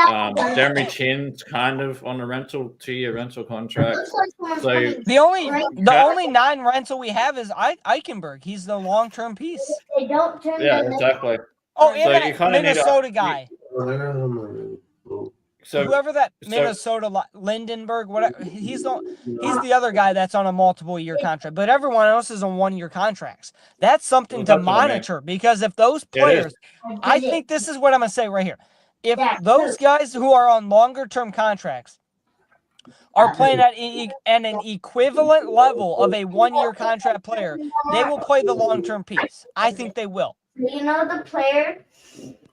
Jeremy Chin's kind of on a 2-year rental contract. So the only non-rental we have is Eichenberg. He's the long-term piece. Yeah, exactly. Oh, and so that Minnesota guy. So whoever that Minnesota Lindenberg, whatever, he's the other guy that's on a multiple-year contract, but everyone else is on 1-year contracts. That's something to monitor because if those players, I think this is what I'm gonna say right here. If those guys who are on longer-term contracts are playing at an equivalent level of a 1-year contract player, they will play the long-term piece. I think they will. You know the player.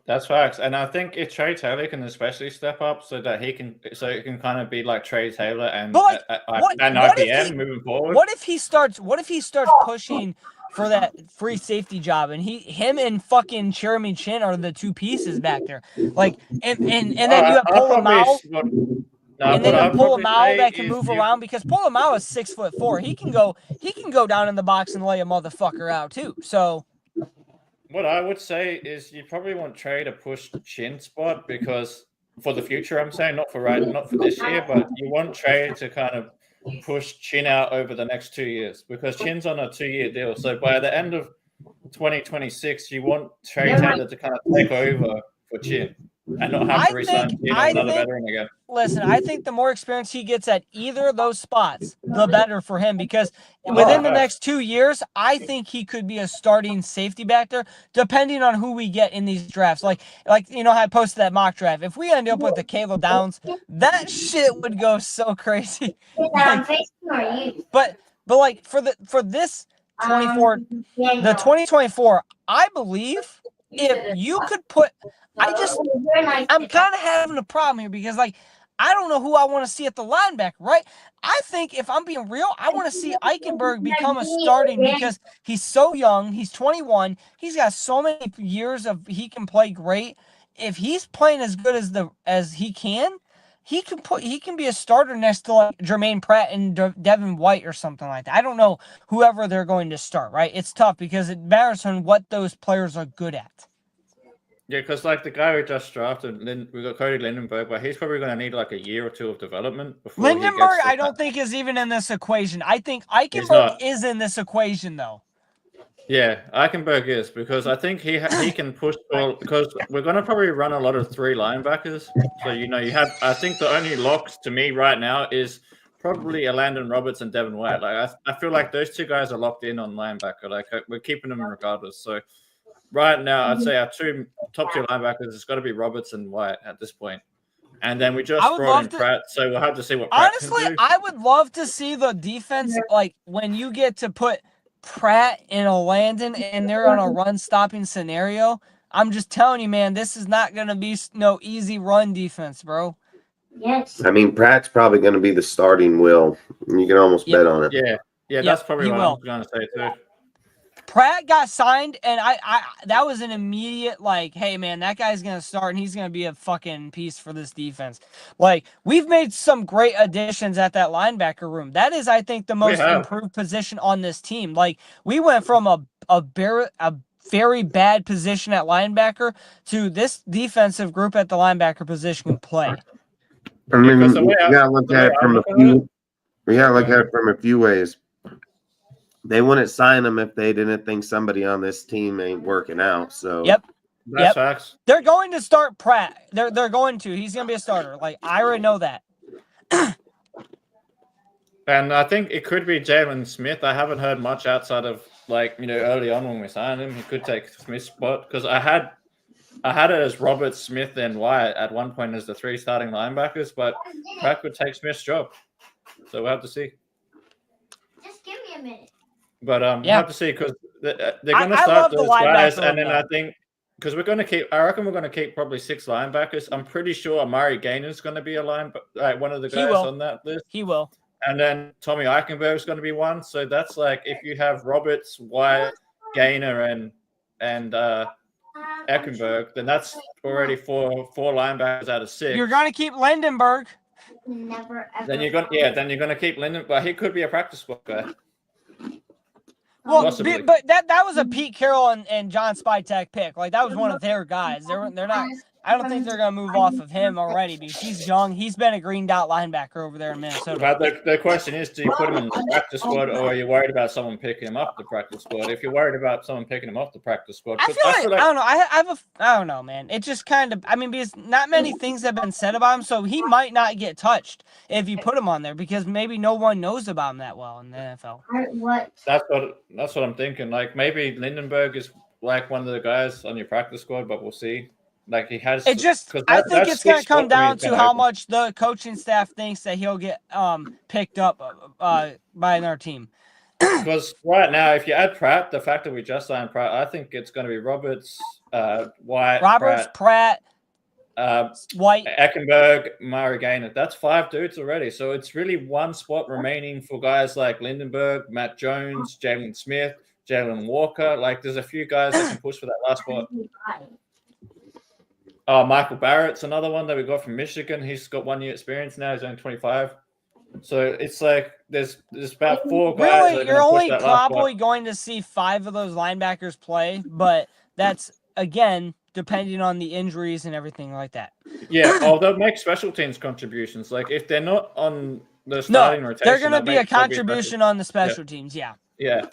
That's facts, and I think if Trey Taylor can especially step up, so it can kind of be like Trey Taylor and IBM moving forward. What if he starts pushing for that free safety job, and him and fucking Jeremy Chin are the two pieces back there, like and then you have Polamalu. And then you have Polamalu that can move around because Polamalu is 6'4". He can go down in the box and lay a motherfucker out too. So. What I would say is you probably want Trey to push Chin spot because for the future, I'm saying not for this year, but you want Trey to kind of push Chin out over the next 2 years because Chin's on a 2-year deal. So by the end of 2026, you want Trey Taylor to kind of take over for Chin and not have to resign Chin another veteran again. Listen, I think the more experience he gets at either of those spots, the better for him because within the next 2 years, I think he could be a starting safety back there, depending on who we get in these drafts. Like how I posted that mock draft. If we end up with the Caleb Downs, that shit would go so crazy. But like for this 24, the 2024, I believe if you could put, I'm kind of having a problem here because I don't know who I want to see at the linebacker, right? I think if I'm being real, I want to see Eichenberg become a starting because he's so young. He's 21. He's got so many years he can play great. If he's playing as good as he can be a starter next to like Jermaine Pratt and Devin White or something like that. I don't know whoever they're going to start, right? It's tough because it matters on what those players are good at. Yeah, because like the guy we just drafted, we got Cody Lindenberg, but he's probably going to need like a year or two of development before Lindenberg, I don't think is even in this equation. I think Eichenberg is in this equation, though. Yeah, Eichenberg is because I think he can push ball because we're going to probably run a lot of 3 linebackers. So you have. I think the only locks to me right now is probably Landon Roberts and Devin White. Like I feel like those 2 guys are locked in on linebacker. Like we're keeping them regardless. So right now, I'd say our top 2 linebackers has got to be Roberts and White at this point. And then we just brought in Pratt, so we'll have to see what Pratt honestly, can do. I would love to see the defense, like when you get to put Pratt and a Landon and they're on a run-stopping scenario. I'm just telling you, man, this is not going to be no easy run defense, bro. Yes. I mean, Pratt's probably going to be the starting will. You can almost bet on it. Yeah, that's probably what I'm going to say too. Pratt got signed, and I that was an immediate, like, hey, man, that guy's going to start, and he's going to be a fucking piece for this defense. Like, we've made some great additions at that linebacker room. That is, I think, the most improved position on this team. Like, we went from a very bad position at linebacker to this defensive group at the linebacker position can play. I mean, we gotta look at it from a few ways. They wouldn't sign him if they didn't think somebody on this team ain't working out. So that's facts. They're going to start Pratt. They're going to. He's going to be a starter. Like, I already know that. And I think it could be Jalen Smith. I haven't heard much outside of early on when we signed him. He could take Smith's spot because I had it as Robert, Smith, and Wyatt at one point as the 3 starting linebackers, but Pratt could take Smith's job. So we'll have to see. Just give me a minute. But we'll have to see because they're going to start those guys, and then I think because I reckon we're going to keep probably 6 linebackers. I'm pretty sure Amari Gainer's going to be one of the guys on that list. He will. And then Tommy Eichenberg is going to be one. So that's like if you have Roberts, Wyatt, Gainer, and Eichenberg, then that's already four linebackers out of 6. You're going to keep Lindenberg. Never ever. Then you're going to keep Linden, but he could be a practice squad guy. Well, but that was a Pete Carroll and John Spytek pick. Like, that was one of their guys. They're not. I don't think they're going to move off of him already because he's young. He's been a green dot linebacker over there in Minnesota. But the question is, do you put him in the practice squad or are you worried about someone picking him up the practice squad? If you're worried about someone picking him off the practice squad, I feel like I don't know. I don't know, man. It just kind of, I mean, because not many things have been said about him, so he might not get touched if you put him on there because maybe no one knows about him that well in the NFL. What? That's what I'm thinking. Like maybe Lindenberg is like one of the guys on your practice squad, but we'll see. Like he has. It just, I think it's going to come down to how much the coaching staff thinks that he'll get picked up by another team. Because right now, if you add Pratt, the fact that we just signed Pratt, I think it's going to be Roberts, White, Pratt, White, Eichenberg, Mari Gainer. That's 5 dudes already. So it's really one spot remaining for guys like Lindenberg, Matt Jones, Jalen Smith, Jalen Walker. Like there's a few guys that can push for that last spot. Michael Barrett's another one that we got from Michigan. He's got 1 year experience now. He's only 25. So it's like there's about 4 guys. Really, you're only probably going to see 5 of those linebackers play, but that's again depending on the injuries and everything like that. Yeah, they'll make special teams contributions. Like if they're not on the starting rotation, they're going to be a contribution on the special teams. Yeah. Yeah.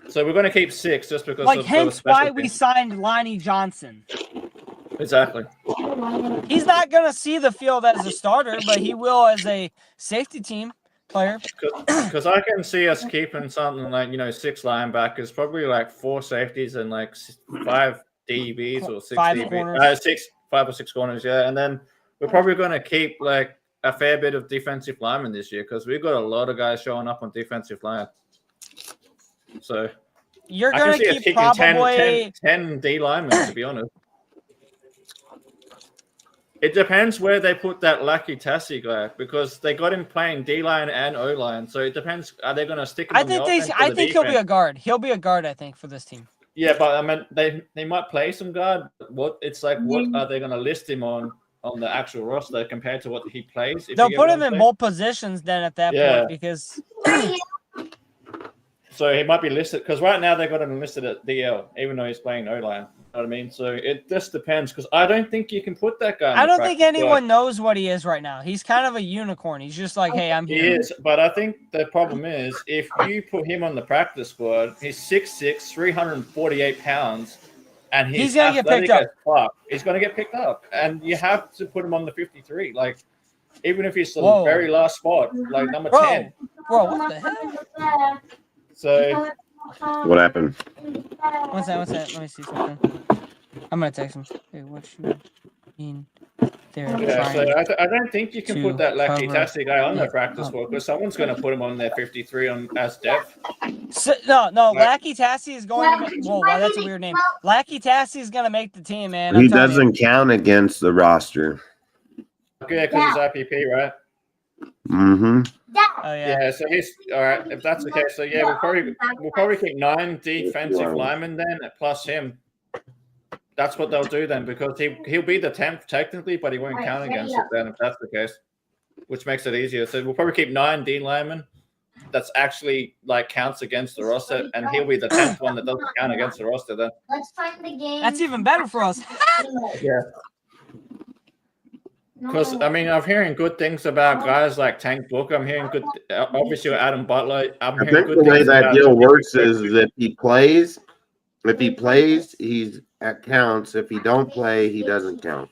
So we're going to keep 6 just because. Like hence why we signed Lonnie Johnson. Exactly. He's not going to see the field as a starter, but he will as a safety team player. Because I can see us keeping something like 6 linebackers, probably like 4 safeties and like 5 DBs or 6 DBs, 5 or 6 corners, yeah. And then we're probably going to keep like a fair bit of defensive linemen this year because we've got a lot of guys showing up on defensive line. So you're going to keep probably 10 D linemen, to be honest. It depends where they put that Lucky Tassie guy because they got him playing D-line and O-line. So it depends. Are they going to stick him on the offense I think he'll be a guard. He'll be a guard, I think, for this team. Yeah, but I mean, they might play some guard. What are they going to list him on the actual roster compared to what he plays? They'll put him in both positions then at that point because. So he might be listed because right now they got him listed at DL, even though he's playing O-line. know what I mean? So it just depends because I don't think you can put that guy. I don't think anyone knows what he is right now. He's kind of a unicorn. He's just like, hey, I'm here. He is, but I think the problem is if you put him on the practice squad, he's 6'6", 348 pounds, and he's gonna get picked up. Fuck. He's gonna get picked up, and you have to put him on the 53. Like, even if he's the very last spot, like number 10. Bro, what the hell? So what happened? What's that? Let me see something. I'm gonna text him. Hey, what you mean? Yeah, so I don't think you can put that Lucky Tasty guy on the practice squad because someone's going to put him on their 53 as depth. So, no, Lackey Tassie is going to make. Whoa, wow, that's a weird name. Lackey Tassie is going to make the team, man. He doesn't count against the roster. Okay, because it's IPP, right? Mm-hmm. Oh yeah. Yeah, so he's all right. If that's the case, so yeah, we'll probably keep 9 defensive linemen then plus him. That's what they'll do then, because he'll be the 10th technically, but he won't count against it then if that's the case, which makes it easier. So we'll probably keep 9 D linemen. That's actually like counts against the roster, and he'll be the 10th one that doesn't count against the roster then. Let's find the game. That's even better for us. Yeah. Because I mean, I'm hearing good things about guys like Tank Book. I'm hearing good, obviously Adam Butler. I think the way that deal works is if he plays, he's at counts. If he don't play, he doesn't count.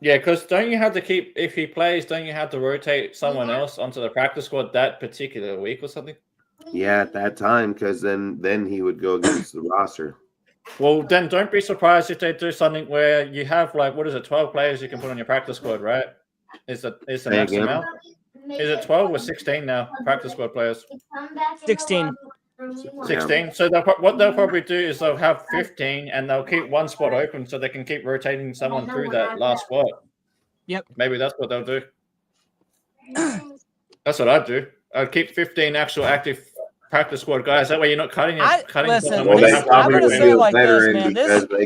Yeah, because don't you have to keep, if he plays, don't you have to rotate someone else onto the practice squad that particular week or something? Yeah, at that time, because then he would go against the roster. Well, then don't be surprised if they do something where you have 12 players you can put on your practice squad, right? Is the max amount? Is it 12 or 16 now? Practice squad players. 16. 16. So what they'll probably do is they'll have 15 and they'll keep one spot open so they can keep rotating someone through that last spot. Yep. Maybe that's what they'll do. That's what I'd do. I'd keep 15 actual active practice squad guys. That way you're not cutting. Listen, Well, they probably would do like veteran this, man. because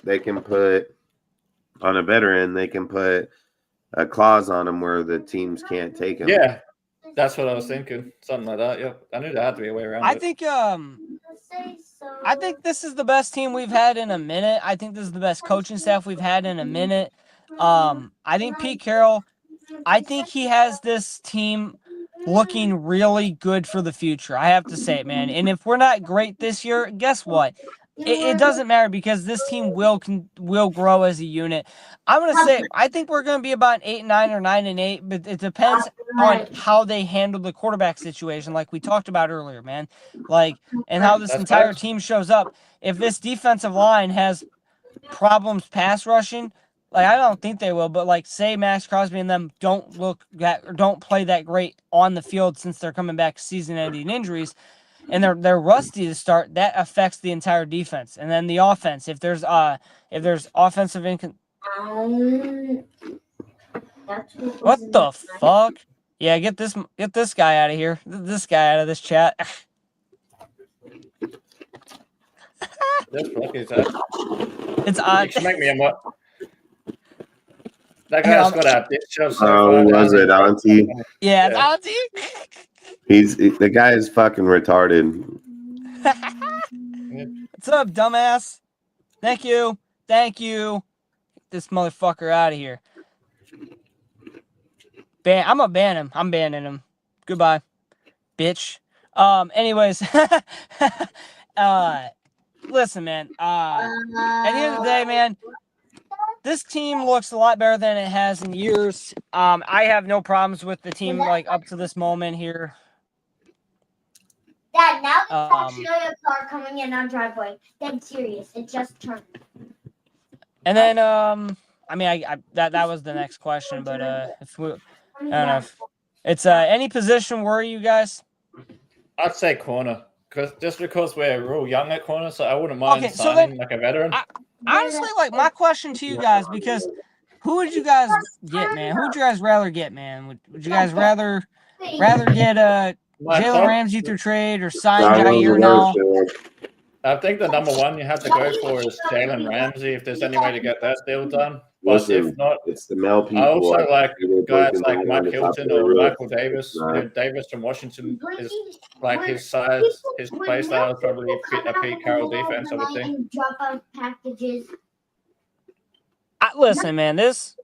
they can put on a veteran. They can put a clause on them where the teams can't take them. Yeah. That's what I was thinking. Something like that. Yeah. I knew there had to be a way around it. I think this is the best team we've had in a minute. I think this is the best coaching staff we've had in a minute. I think Pete Carroll, I think he has this team looking really good for the future. I have to say it, man. And if we're not great this year, guess what? It doesn't matter because this team will grow as a unit. I'm going to say I think we're going to be about 8-9 or 9-8, but it depends on how they handle the quarterback situation like we talked about earlier, man. And how this entire team shows up. If this defensive line has problems pass rushing, I don't think they will, but say Max Crosby and them don't play that great on the field since they're coming back season-ending injuries, and they're rusty to start, that affects the entire defense. And then the offense, if there's offensive what the fuck? Yeah, get this guy out of here. This guy out of this chat. It's odd. You make me a what? That guy's got a bitch show so far. Was it Auntie? Yeah, it's Auntie. The guy is fucking retarded. What's up, dumbass? Thank you. Get this motherfucker out of here. I'm gonna ban him. I'm banning him. Goodbye, bitch. Anyways, listen, man. At the end of the day, man, this team looks a lot better than it has in years. I have no problems with the team up to this moment here. Dad, now there's actually a car coming in our driveway. Dead serious. It just turned. And then, that was the next question, but I don't know. It's any position worry you guys? I'd say corner, because we're real young at corner, so I wouldn't mind signing a veteran. Honestly, my question to you guys, because who would you guys get, man? Who would you guys rather get, man? Would you guys rather get Jalen Ramsey through trade or sign Jair now? I think the number one you have to go for is Jalen Ramsey if there's any way to get that deal done. But Listen, if not, it's the male people. I also like guys like right on Mike the top Hilton of the or roof. Michael Davis. You know, Davis from Washington is like his size, his play style is probably fit a Pete Carroll defense, I would think. And drop off packages. Listen, man, this.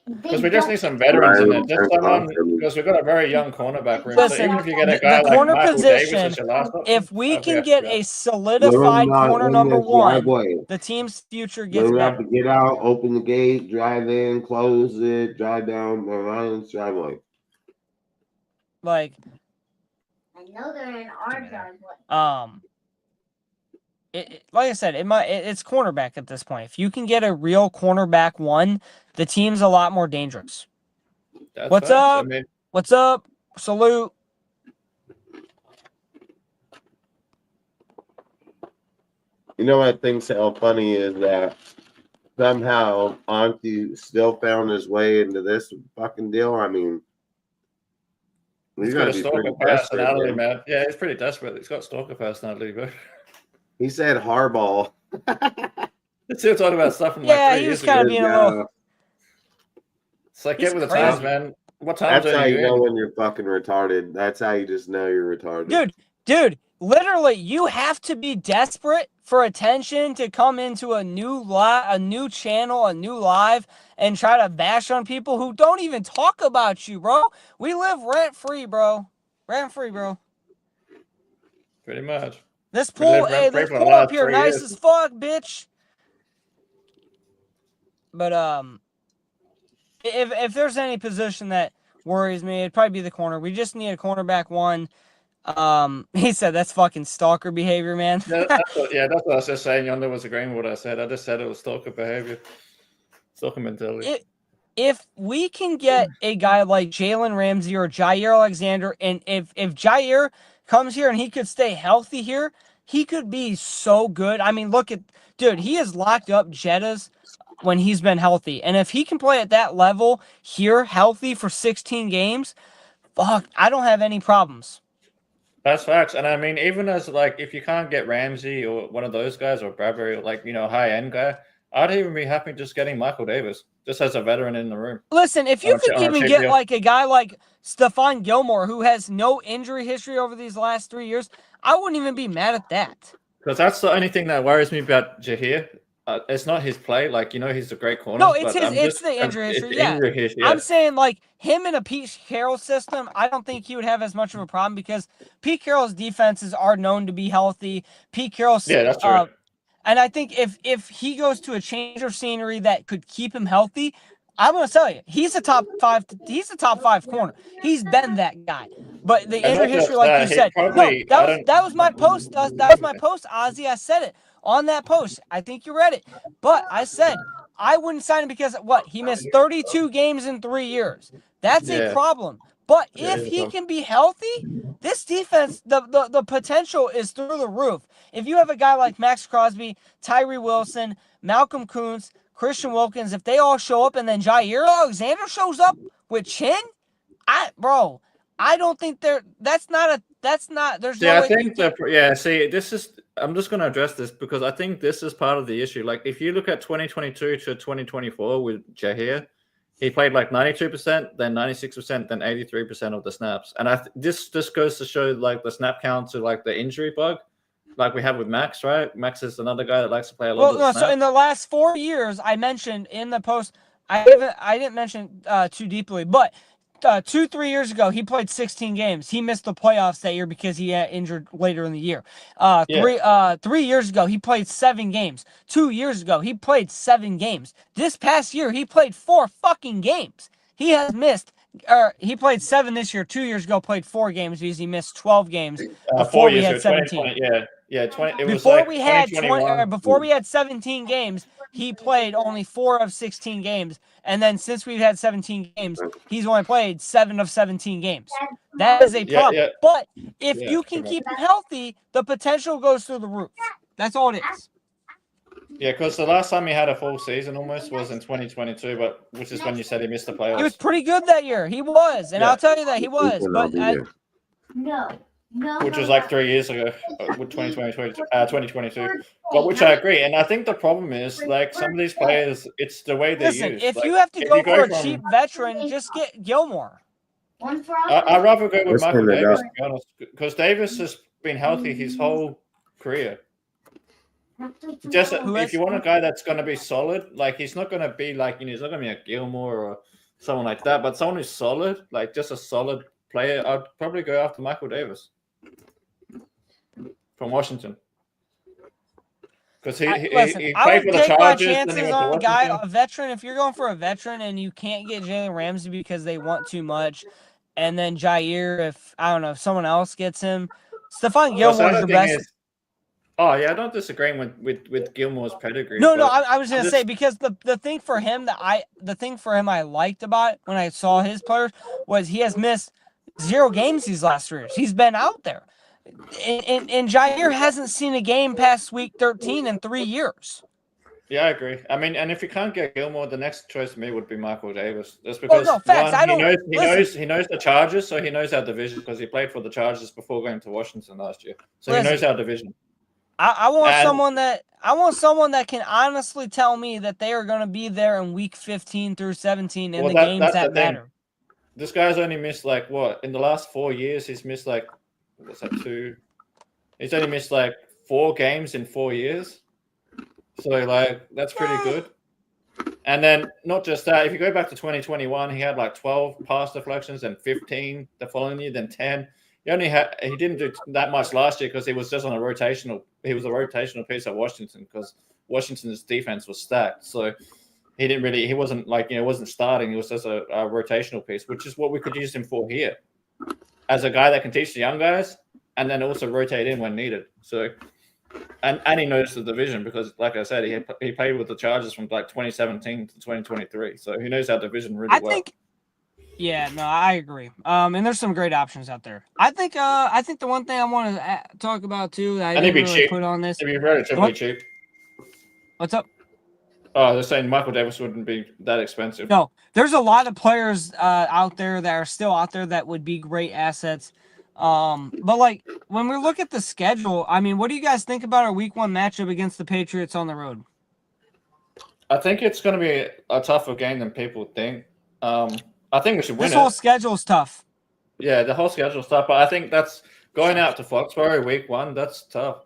Because we just need some veterans in Right, it. Just someone, because we've got a very young cornerback room. Listen, so even if you get a the guy like corner Michael position, Davis as your last option, if we I'd be can happy get with a that. solidified corner number one, driveway. the team's future gets Learn how better. to get out, open the gate, drive in, close it, drive down the Ryan's driveway. Like, I know they're in our driveway. like I said, it's cornerback at this point. If you can get a real cornerback one, the team's a lot more dangerous. That's What's facts. up? I mean, What's up? Salute. You know what I think's so funny is that somehow Auntie still found his way into this fucking deal. I mean, he's got a stalker personality, man. Yeah, he's pretty desperate. He's got stalker personality, bro. He said Harbaugh. He's still talking about stuff from like 3 he was years kind of ago. being a little. It's like, He's get with the crazy. times, man. What time That's zone how are you you know in? when you're fucking retarded. That's how you just know you're retarded. Dude, literally, you have to be desperate for attention to come into a new channel, a new live, and try to bash on people who don't even talk about you, bro. We live rent free, bro. Rent free, bro. Pretty much. This pool, this pool up here, nice as fuck, bitch. But if there's any position that worries me, it'd probably be the corner. We just need a cornerback one. He said that's fucking stalker behavior, man. that's what I was just saying. Yonder was agreeing with what I said. I just said it was stalker behavior, stalker mentality. If we can get a guy like Jalen Ramsey or Jair Alexander, and if Jair comes here and he could stay healthy here, he could be so good. I mean, look at dude, he has locked up Jettas when he's been healthy, and if he can play at that level here, healthy for 16 games, fuck, I don't have any problems. That's facts. And I mean, even as like, if you can't get Ramsey or one of those guys or Bradbury, like, you know, high end guy, I'd even be happy just getting Michael Davis, just as a veteran in the room. Listen, if you could even get like a guy like Stephon Gilmore, who has no injury history over these last 3 years, I wouldn't even be mad at that. Because that's the only thing that worries me about Jair. It's not his play. Like, you know, he's a great corner. No, it's the injury history. Yeah. I'm saying like him in a Pete Carroll system, I don't think he would have as much of a problem because Pete Carroll's defenses are known to be healthy. Pete Carroll's that's true. And I think if he goes to a change of scenery that could keep him healthy, I'm gonna tell you, he's a top five corner. He's been that guy. But the injury history, like you said, that was my post. That was my post, Ozzy. I said it on that post. I think you read it. But I said I wouldn't sign him because he missed 32 games in 3 years. That's a problem. But if he can be healthy, this defense, the potential is through the roof. If you have a guy like Max Crosby, Tyree Wilson, Malcolm Kuntz, Christian Wilkins, if they all show up and then Jair Alexander shows up with chin, I don't think there's no way. I'm just going to address this because I think this is part of the issue. Like, if you look at 2022 to 2024 with Jair, he played like 92%, then 96%, then 83% of the snaps. And this goes to show like the snap count to like the injury bug, like we have with Max, right? Max is another guy that likes to play a lot of snaps. So in the last 4 years, I mentioned in the post, I didn't mention too deeply, but 2-3 years ago, he played 16 games. He missed the playoffs that year because he got injured later in the year. 3 years ago, he played 7 games. 2 years ago, he played 7 games. This past year, he played 4 fucking games. He has missed. He played 7 this year. 2 years ago, played 4 games because he missed 12 games before we had 17. Before we had 17 games, he played only 4 of 16 games. And then since we've had 17 games, he's only played 7 of 17 games. That is a problem. But if you can keep him healthy, the potential goes through the roof. That's all it is. Yeah, because the last time he had a full season almost was in 2022, which is when you said he missed the playoffs. He was pretty good that year. He was. And I'll tell you that he was. But No. which was like 3 years ago with 2022. But which I agree. And I think the problem is like some of these players, it's the way they're Listen, used. if Like, you have to if go you for a from- cheap veteran, just get Gilmore. I'd rather go with Let's Michael send it Davis, up. to be honest, because Davis has been healthy his whole career. Just if you want a guy that's going to be solid, like he's not going to be like, he's not going to be a Gilmore or someone like that, but someone who's solid, like just a solid player, I'd probably go after Michael Davis from Washington. Because he I played would for the take my Chargers, then he chances went to on a guy, Washington. a veteran. If you're going for a veteran and you can't get Jalen Ramsey because they want too much, and then Jair, if I don't know, if someone else gets him, Stephon Gilmore is your best. Oh yeah, I don't disagree with Gilmore's pedigree. No, but I was gonna say because the thing for him I liked about it when I saw his players was he has missed 0 games these last 3 years. He's been out there, and Jair hasn't seen a game past week 13 in 3 years. Yeah, I agree. I mean, and if you can't get Gilmore, the next choice for me would be Michael Davis. Just because facts. He knows the Chargers, so he knows our division because he played for the Chargers before going to Washington last year. So he knows our division. I want someone that can honestly tell me that they are going to be there in week 15 through 17 in the games that matter. This guy's only missed like what in the last 4 years? He's missed like what's that 2? He's only missed like 4 games in 4 years. So like that's pretty good. And then not just that, if you go back to 2021, he had like 12 pass deflections and 15 the following year, then 10. He didn't do that much last year because he was just on a rotational. He was a rotational piece at Washington because Washington's defense was stacked. So he wasn't like, wasn't starting. He was just a rotational piece, which is what we could use him for here as a guy that can teach the young guys and then also rotate in when needed. So, and he knows the division because, like I said, he played with the Chargers from like 2017 to 2023. So he knows our division really well. Yeah, no, I agree. And there's some great options out there. I think the one thing I want to talk about too that I didn't really put on this. It'd be relatively cheap. What's up? Oh, they're saying Michael Davis wouldn't be that expensive. No, there's a lot of players out there that are still out there that would be great assets. But like when we look at the schedule, I mean, what do you guys think about our week 1 matchup against the Patriots on the road? I think it's going to be a tougher game than people think. I think we should win. This whole schedule's tough. Yeah, the whole schedule's tough, but I think that's going out to Foxborough week 1. That's tough.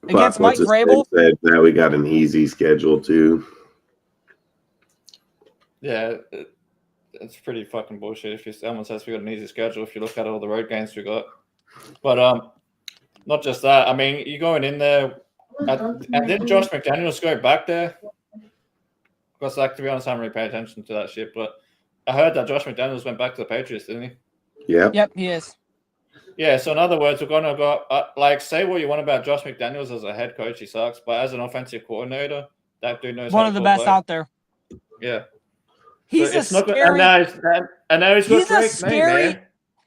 Against Mike Vrabel. Now we got an easy schedule too. Yeah, it's pretdy fucking bullshit if someone says we got an easy schedule. If you look at all the road games we got, but not just that. I mean, you're going in there, and didn't Josh McDaniels go back there? Because, like, to be honest, I haven't really paid attention to that shit. But I heard that Josh McDaniels went back to the Patriots, didn't he? Yeah. Yep, he is. Yeah. So in other words, we're gonna go like say what you want about Josh McDaniels as a head coach, he sucks. But as an offensive coordinator, that dude knows one of the best out there. Yeah. He's so a scary. And now he's got Drake May, man.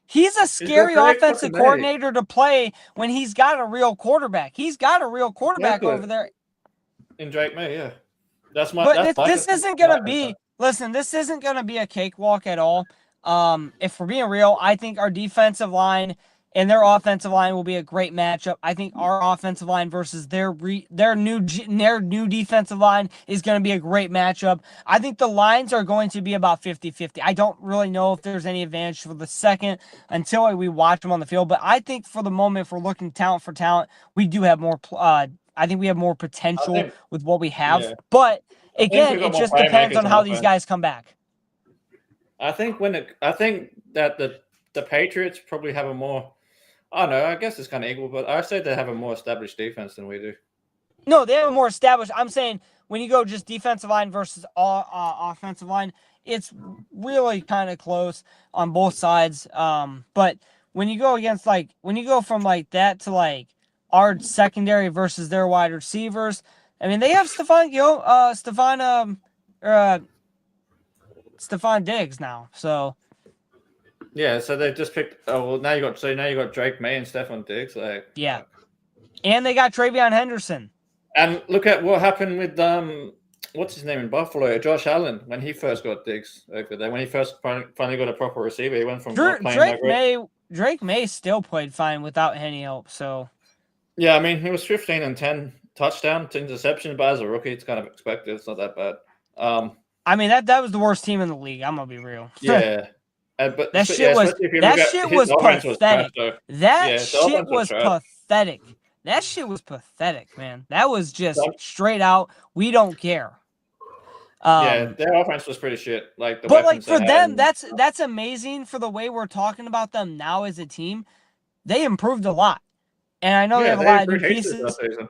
He's a scary offensive coordinator to play when he's got a real quarterback. He's got a real quarterback over there. In Drake May, yeah. That's my. But this isn't gonna be. Listen, this isn't gonna be a cakewalk at all. If we're being real, I think our defensive line and their offensive line will be a great matchup. I think our offensive line versus their new defensive line is going to be a great matchup. I think the lines are going to be about 50-50. I don't really know if there's any advantage for the second until we watch them on the field. But I think for the moment, if we're looking talent for talent, we do have more. I think we have more potential with what we have. Yeah. But again, it just depends on how these guys come back. I think that the Patriots probably have a more. I don't know. I guess it's kind of equal, but I say they have a more established defense than we do. No, they have a more established. I'm saying when you go just defensive line versus offensive line, it's really kind of close on both sides. But when you go from like that to like our secondary versus their wide receivers, I mean they have Stephon Diggs now, so. Yeah, so they just picked. Oh well, now you got Drake May and Stephon Diggs. Yeah, and they got Travion Henderson. And look at what happened with what's his name in Buffalo, Josh Allen, when he first got Diggs over there. When he first finally got a proper receiver, he went from Drake May. Drake May still played fine without any help. So Yeah, I mean, he was 15 and 10 touchdown to interception, but as a rookie, it's kind of expected. It's not that bad. I mean that was the worst team in the league. I'm gonna be real. Yeah. But That shit was especially if you look at his was offense was trash, pathetic. though. That Yeah, the shit offense was was trash. pathetic. That shit was pathetic, man. That was just So- straight out. We don't care. Yeah, their offense was pretty shit. Like the But like weapons for they them, had. that's amazing for the way we're talking about them now as a team. They improved a lot, and I know they have a lot of new improved heaps this pieces. season,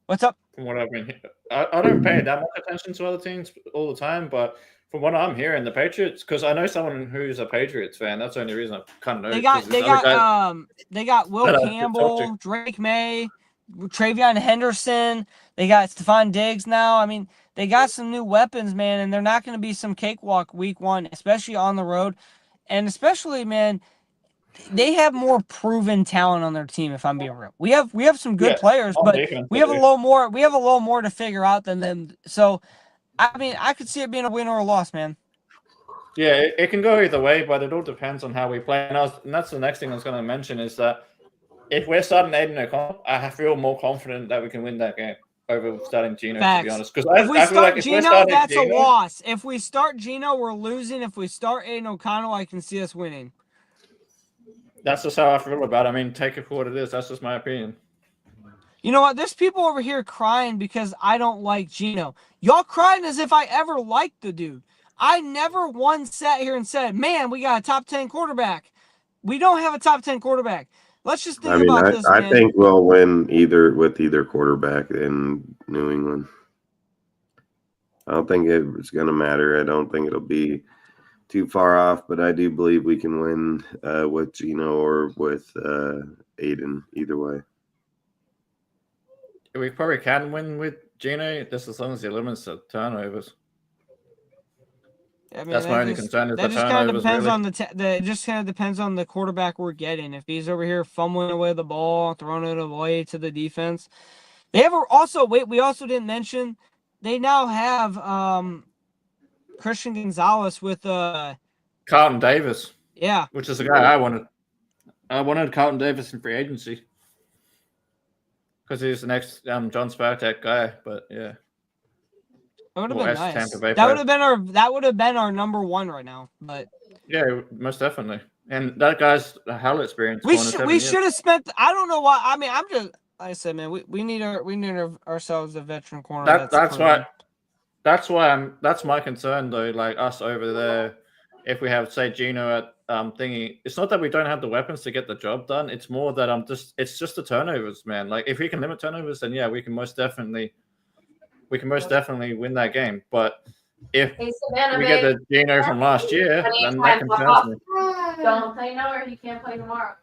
What's up? from what I've been I don't pay that much attention to other teams all the time, but from what I'm hearing, the Patriots, because I know someone who's a Patriots fan. That's the only reason I kind of know. They got Will that I could talk Campbell, to. Drake May, Travion Henderson. They got Stephon Diggs now. I mean, they got some new weapons, man, and they're not going to be some cakewalk week one, especially on the road. And especially, man, they have more proven talent on their team, if I'm being real. We have some good players, on but defense, we have a they do. little more to figure out than them. So I mean, I could see it being a win or a loss, man. Yeah, it can go either way, but it all depends on how we play. And that's the next thing I was going to mention is that if we're starting Aiden O'Connell, I feel more confident that we can win that game over starting Gino, Facts. to be honest. Because If we start Gino, that's a loss. If we start Gino, we're losing. If we start Aiden O'Connell, I can see us winning. That's just how I feel about it. I mean, take it for what it is. That's just my opinion. You know what? There's people over here crying because I don't like Gino. Y'all crying as if I ever liked the dude. I never once sat here and said, man, we got a top 10 quarterback. We don't have a top 10 quarterback. Let's just think about this, man. I think we'll win with either quarterback in New England. I don't think it's going to matter. I don't think it'll be too far off, but I do believe we can win with Gino or with Aiden, either way. We probably can win with Gino, just as long as he limits the turnovers. I mean, that's my only concern. Is that the just kind of turnovers, depends really. on it just kind of depends on the quarterback we're getting. If he's over here fumbling away the ball, throwing it away to the defense, they have we also didn't mention they now have Christian Gonzalez with Carlton Davis. Yeah, which is the guy I wanted. I wanted Carlton Davis in free agency because he's the next John Spartak guy. But yeah. That would have been nice. That would have been our number one right now. But yeah, most definitely. And that guy's a hell experience. We should have spent. I don't know why. I mean, I'm just like I said, man. We need ourselves a veteran corner. That's my concern though. Like us over there, if we have say Gino at thingy, it's not that we don't have the weapons to get the job done. It's more that it's just the turnovers, man. Like if we can limit turnovers, then yeah, we can most definitely win that game. But if we get the Gino from last year, then that concerns me. Don't play now, or he can't play tomorrow.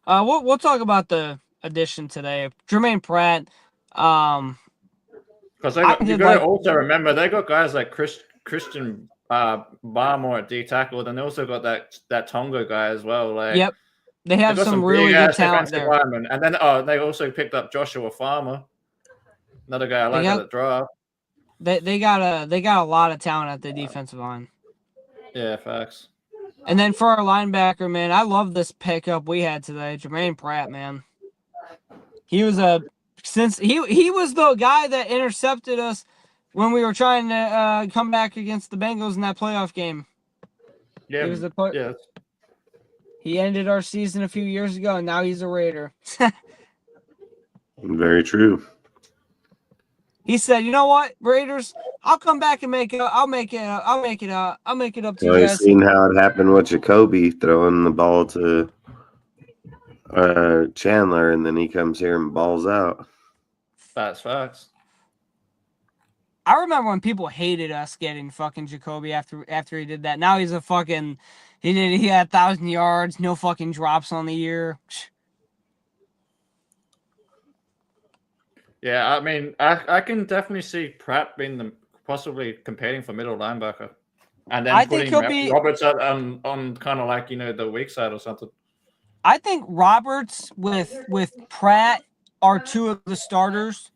We'll talk about the addition today. Jermaine Pratt. Because you got to also remember they got guys like Christian Barmore at D tackle, then they also got that Tonga guy as well. Like, yep, they have some really good talent there. Linemen. And then they also picked up Joshua Farmer, another guy I like at the draft. They got a lot of talent at the defensive line. Yeah, facts. And then for our linebacker, man, I love this pickup we had today, Jermaine Pratt, man. He was he was the guy that intercepted us when we were trying to come back against the Bengals in that playoff game. Yeah, he ended our season a few years ago, and now he's a Raider. Very true. He said, "You know what, Raiders? I'll come back and make it. I'll make it up to you guys." I've seen how it happened with Jacoby throwing the ball to Chandler, and then he comes here and balls out. That's facts. I remember when people hated us getting fucking Jacoby after he did that. Now he's he had 1,000 yards, no fucking drops on the year. Yeah, I mean, I can definitely see Pratt being possibly competing for middle linebacker, and then putting Roberts on kind of like the weak side or something. I think Roberts with Pratt are two of the starters.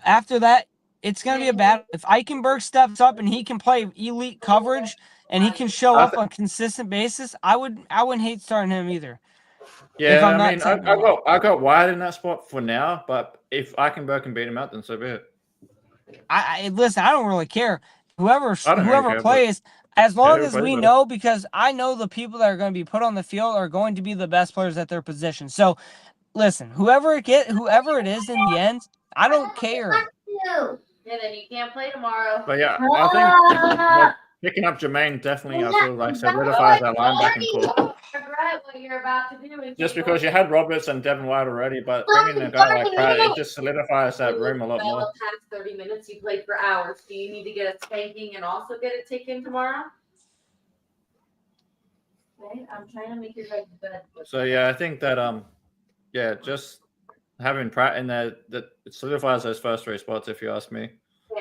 After that, it's gonna be a battle. If Eichenberg steps up and he can play elite coverage and he can show I up on a consistent basis, I wouldn't hate starting him either. If Yeah, I'm I not mean, taking him off. I got Wyatt in that spot for now, but if Eichenberg can beat him out, then so be it. I listen, I don't really care. I don't really Whoever care, but plays, as yeah, long who as plays we better? know, because I know the people that are going to be put on the field are going to be the best players at their position. So listen, whoever it is in the end, I don't care. Yeah, then you can't play tomorrow. But yeah, I think like picking up Jermaine definitely, I feel like solidifies our linebacking core. Regret what you're about to do. Just because you had Roberts and Devin White already, but bringing a guy like Pratt, it just solidifies that room a lot more. Past 30 minutes, you played for hours. Do you need to get a spanking and also get a taken tomorrow? Okay, I'm trying to make your guys bed. So yeah, I think that yeah, just having Pratt in there, that it solidifies those first three spots, if you ask me.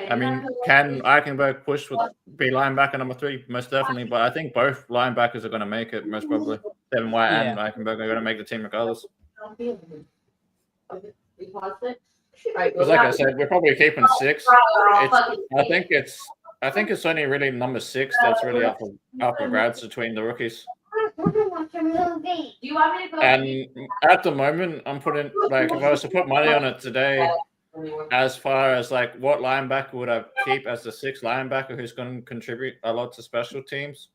I mean, can Eichenberg push with be linebacker number 3? Most definitely, but I think both linebackers are going to make it, most probably. Devin White and Eichenberg are going to make the team regardless. Because like I said, we're probably keeping 6. I think it's only really number 6 that's really up for grabs between the rookies. Do you want me to go? And at the moment, I'm putting, like, if I was to put money on it today, as far as like what linebacker would I keep as the 6th linebacker who's going to contribute a lot to special teams?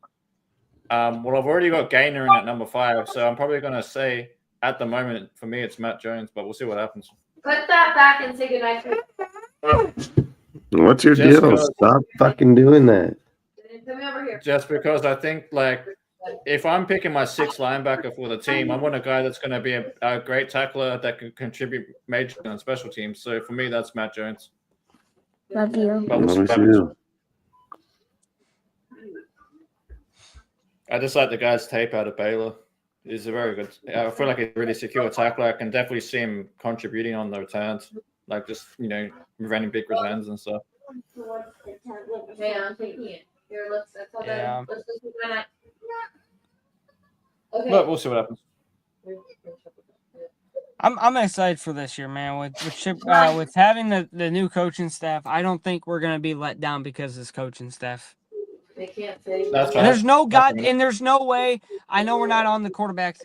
Well, I've already got Gainer in at number 5, so I'm probably going to say at the moment for me it's Matt Jones, but we'll see what happens. Put that back and say goodnight. What's your Just deal? because- Stop fucking doing that. Come over here. Just because I think, like, if I'm picking my 6th linebacker for the team, I want a guy that's going to be a great tackler that can contribute majorly on special teams. So for me, that's Matt Jones. Love you. But we'll see Love what happens. you. I just like the guy's tape out of Baylor. He's a very good. I feel like he's a really secure tackler. I can definitely see him contributing on the returns, like just preventing big returns and stuff. Okay, I'm taking it. Here, let's Yeah. let's go to goodnight. Okay. But we'll see what happens. I'm excited for this year, man. With Chip, with having the new coaching staff, I don't think we're gonna be let down because of this coaching staff. They can't say. That's And fine. there's no That's God, fine. and there's no way. I know we're not on the quarterback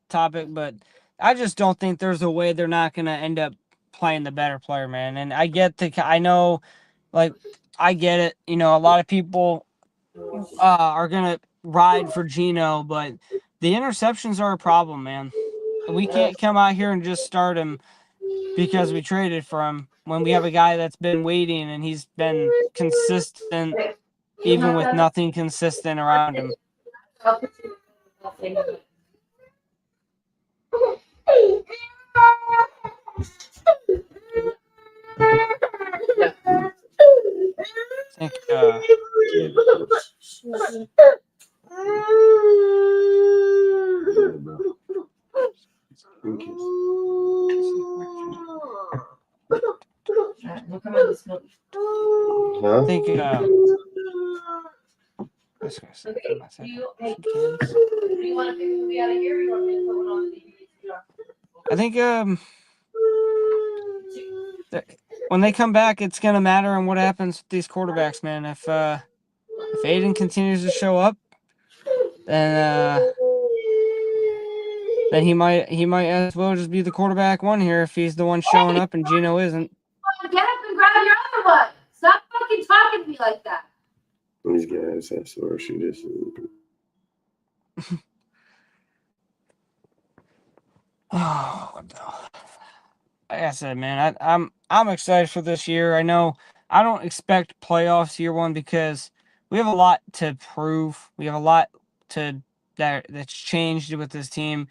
topic, but I just don't think there's a way they're not gonna end up playing the better player, man. And I know, like, I get it. A lot of people are gonna ride for Geno, but the interceptions are a problem, man. We can't come out here and just start him because we traded for him when we have a guy that's been waiting and he's been consistent, even with nothing consistent around him. I think, Huh? I think, Do you want to pick a movie out of here or you want me to put one on the DVD? I think when they come back, it's gonna matter on what happens with these quarterbacks, man. If Aiden continues to show up, then he might as well just be the quarterback one here if he's the one showing up and Geno isn't. Get up and grab your other one. Stop fucking talking to me like that. These guys have to shoot this. Oh, what the hell? Like I said, man, I'm excited for this year. I know I don't expect playoffs year one because we have a lot to prove. We have a lot that's changed with this team.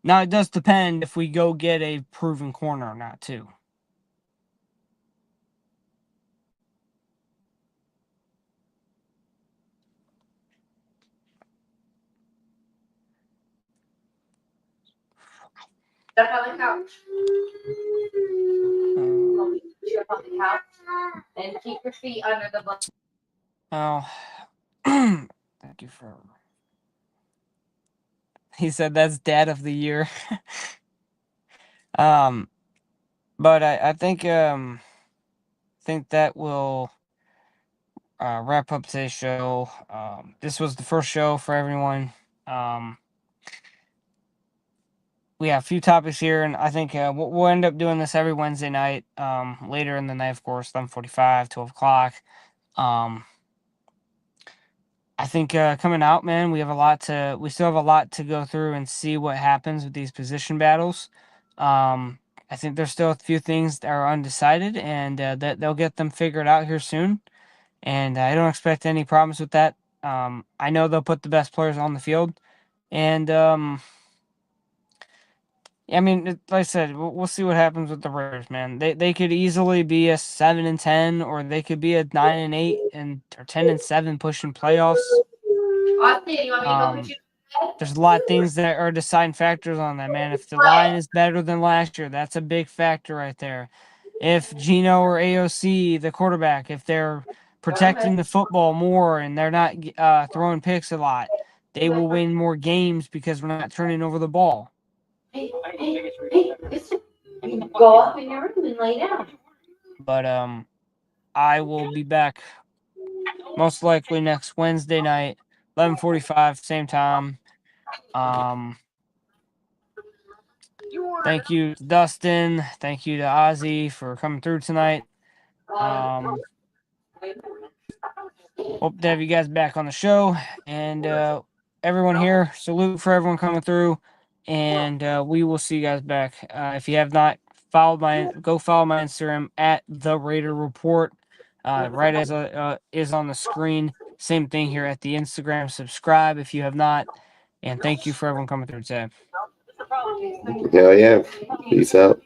Now it does depend if we go get a proven corner or not, too. Get up on the couch. Get up on the couch and keep your feet under the blanket. Oh, thank you for. He said that's dad of the year. But I think that will. wrap up today's show. This was the first show for everyone. We have a few topics here, and I think we'll end up doing this every Wednesday night. Later in the night, of course, 11:45, 12 o'clock. I think coming out, man, we still have a lot to go through and see what happens with these position battles. I think there's still a few things that are undecided, and that they'll get them figured out here soon. And I don't expect any problems with that. I know they'll put the best players on the field, and I mean, like I said, we'll see what happens with the Raiders, man. They could easily be a 7-10, or they could be a 9-8 or 10-7 pushing playoffs. Austin, you want me to go put you? There's a lot of things that are deciding factors on that, man. If the line is better than last year, that's a big factor right there. If Gino or AOC, the quarterback, if they're protecting the football more and they're not throwing picks a lot, they will win more games because we're not turning over the ball. Hey, go up in your room and lay down. But I will be back most likely next Wednesday night, 11:45, same time. Thank you to Dustin. Thank you to Ozzy for coming through tonight. Hope to have you guys back on the show. And everyone here, salute for everyone coming through. And we will see you guys back. If you have not go follow my Instagram at The Raider Report. Right as is on the screen. Same thing here at the Instagram. Subscribe if you have not. And thank you for everyone coming through today. Hell yeah. Peace out.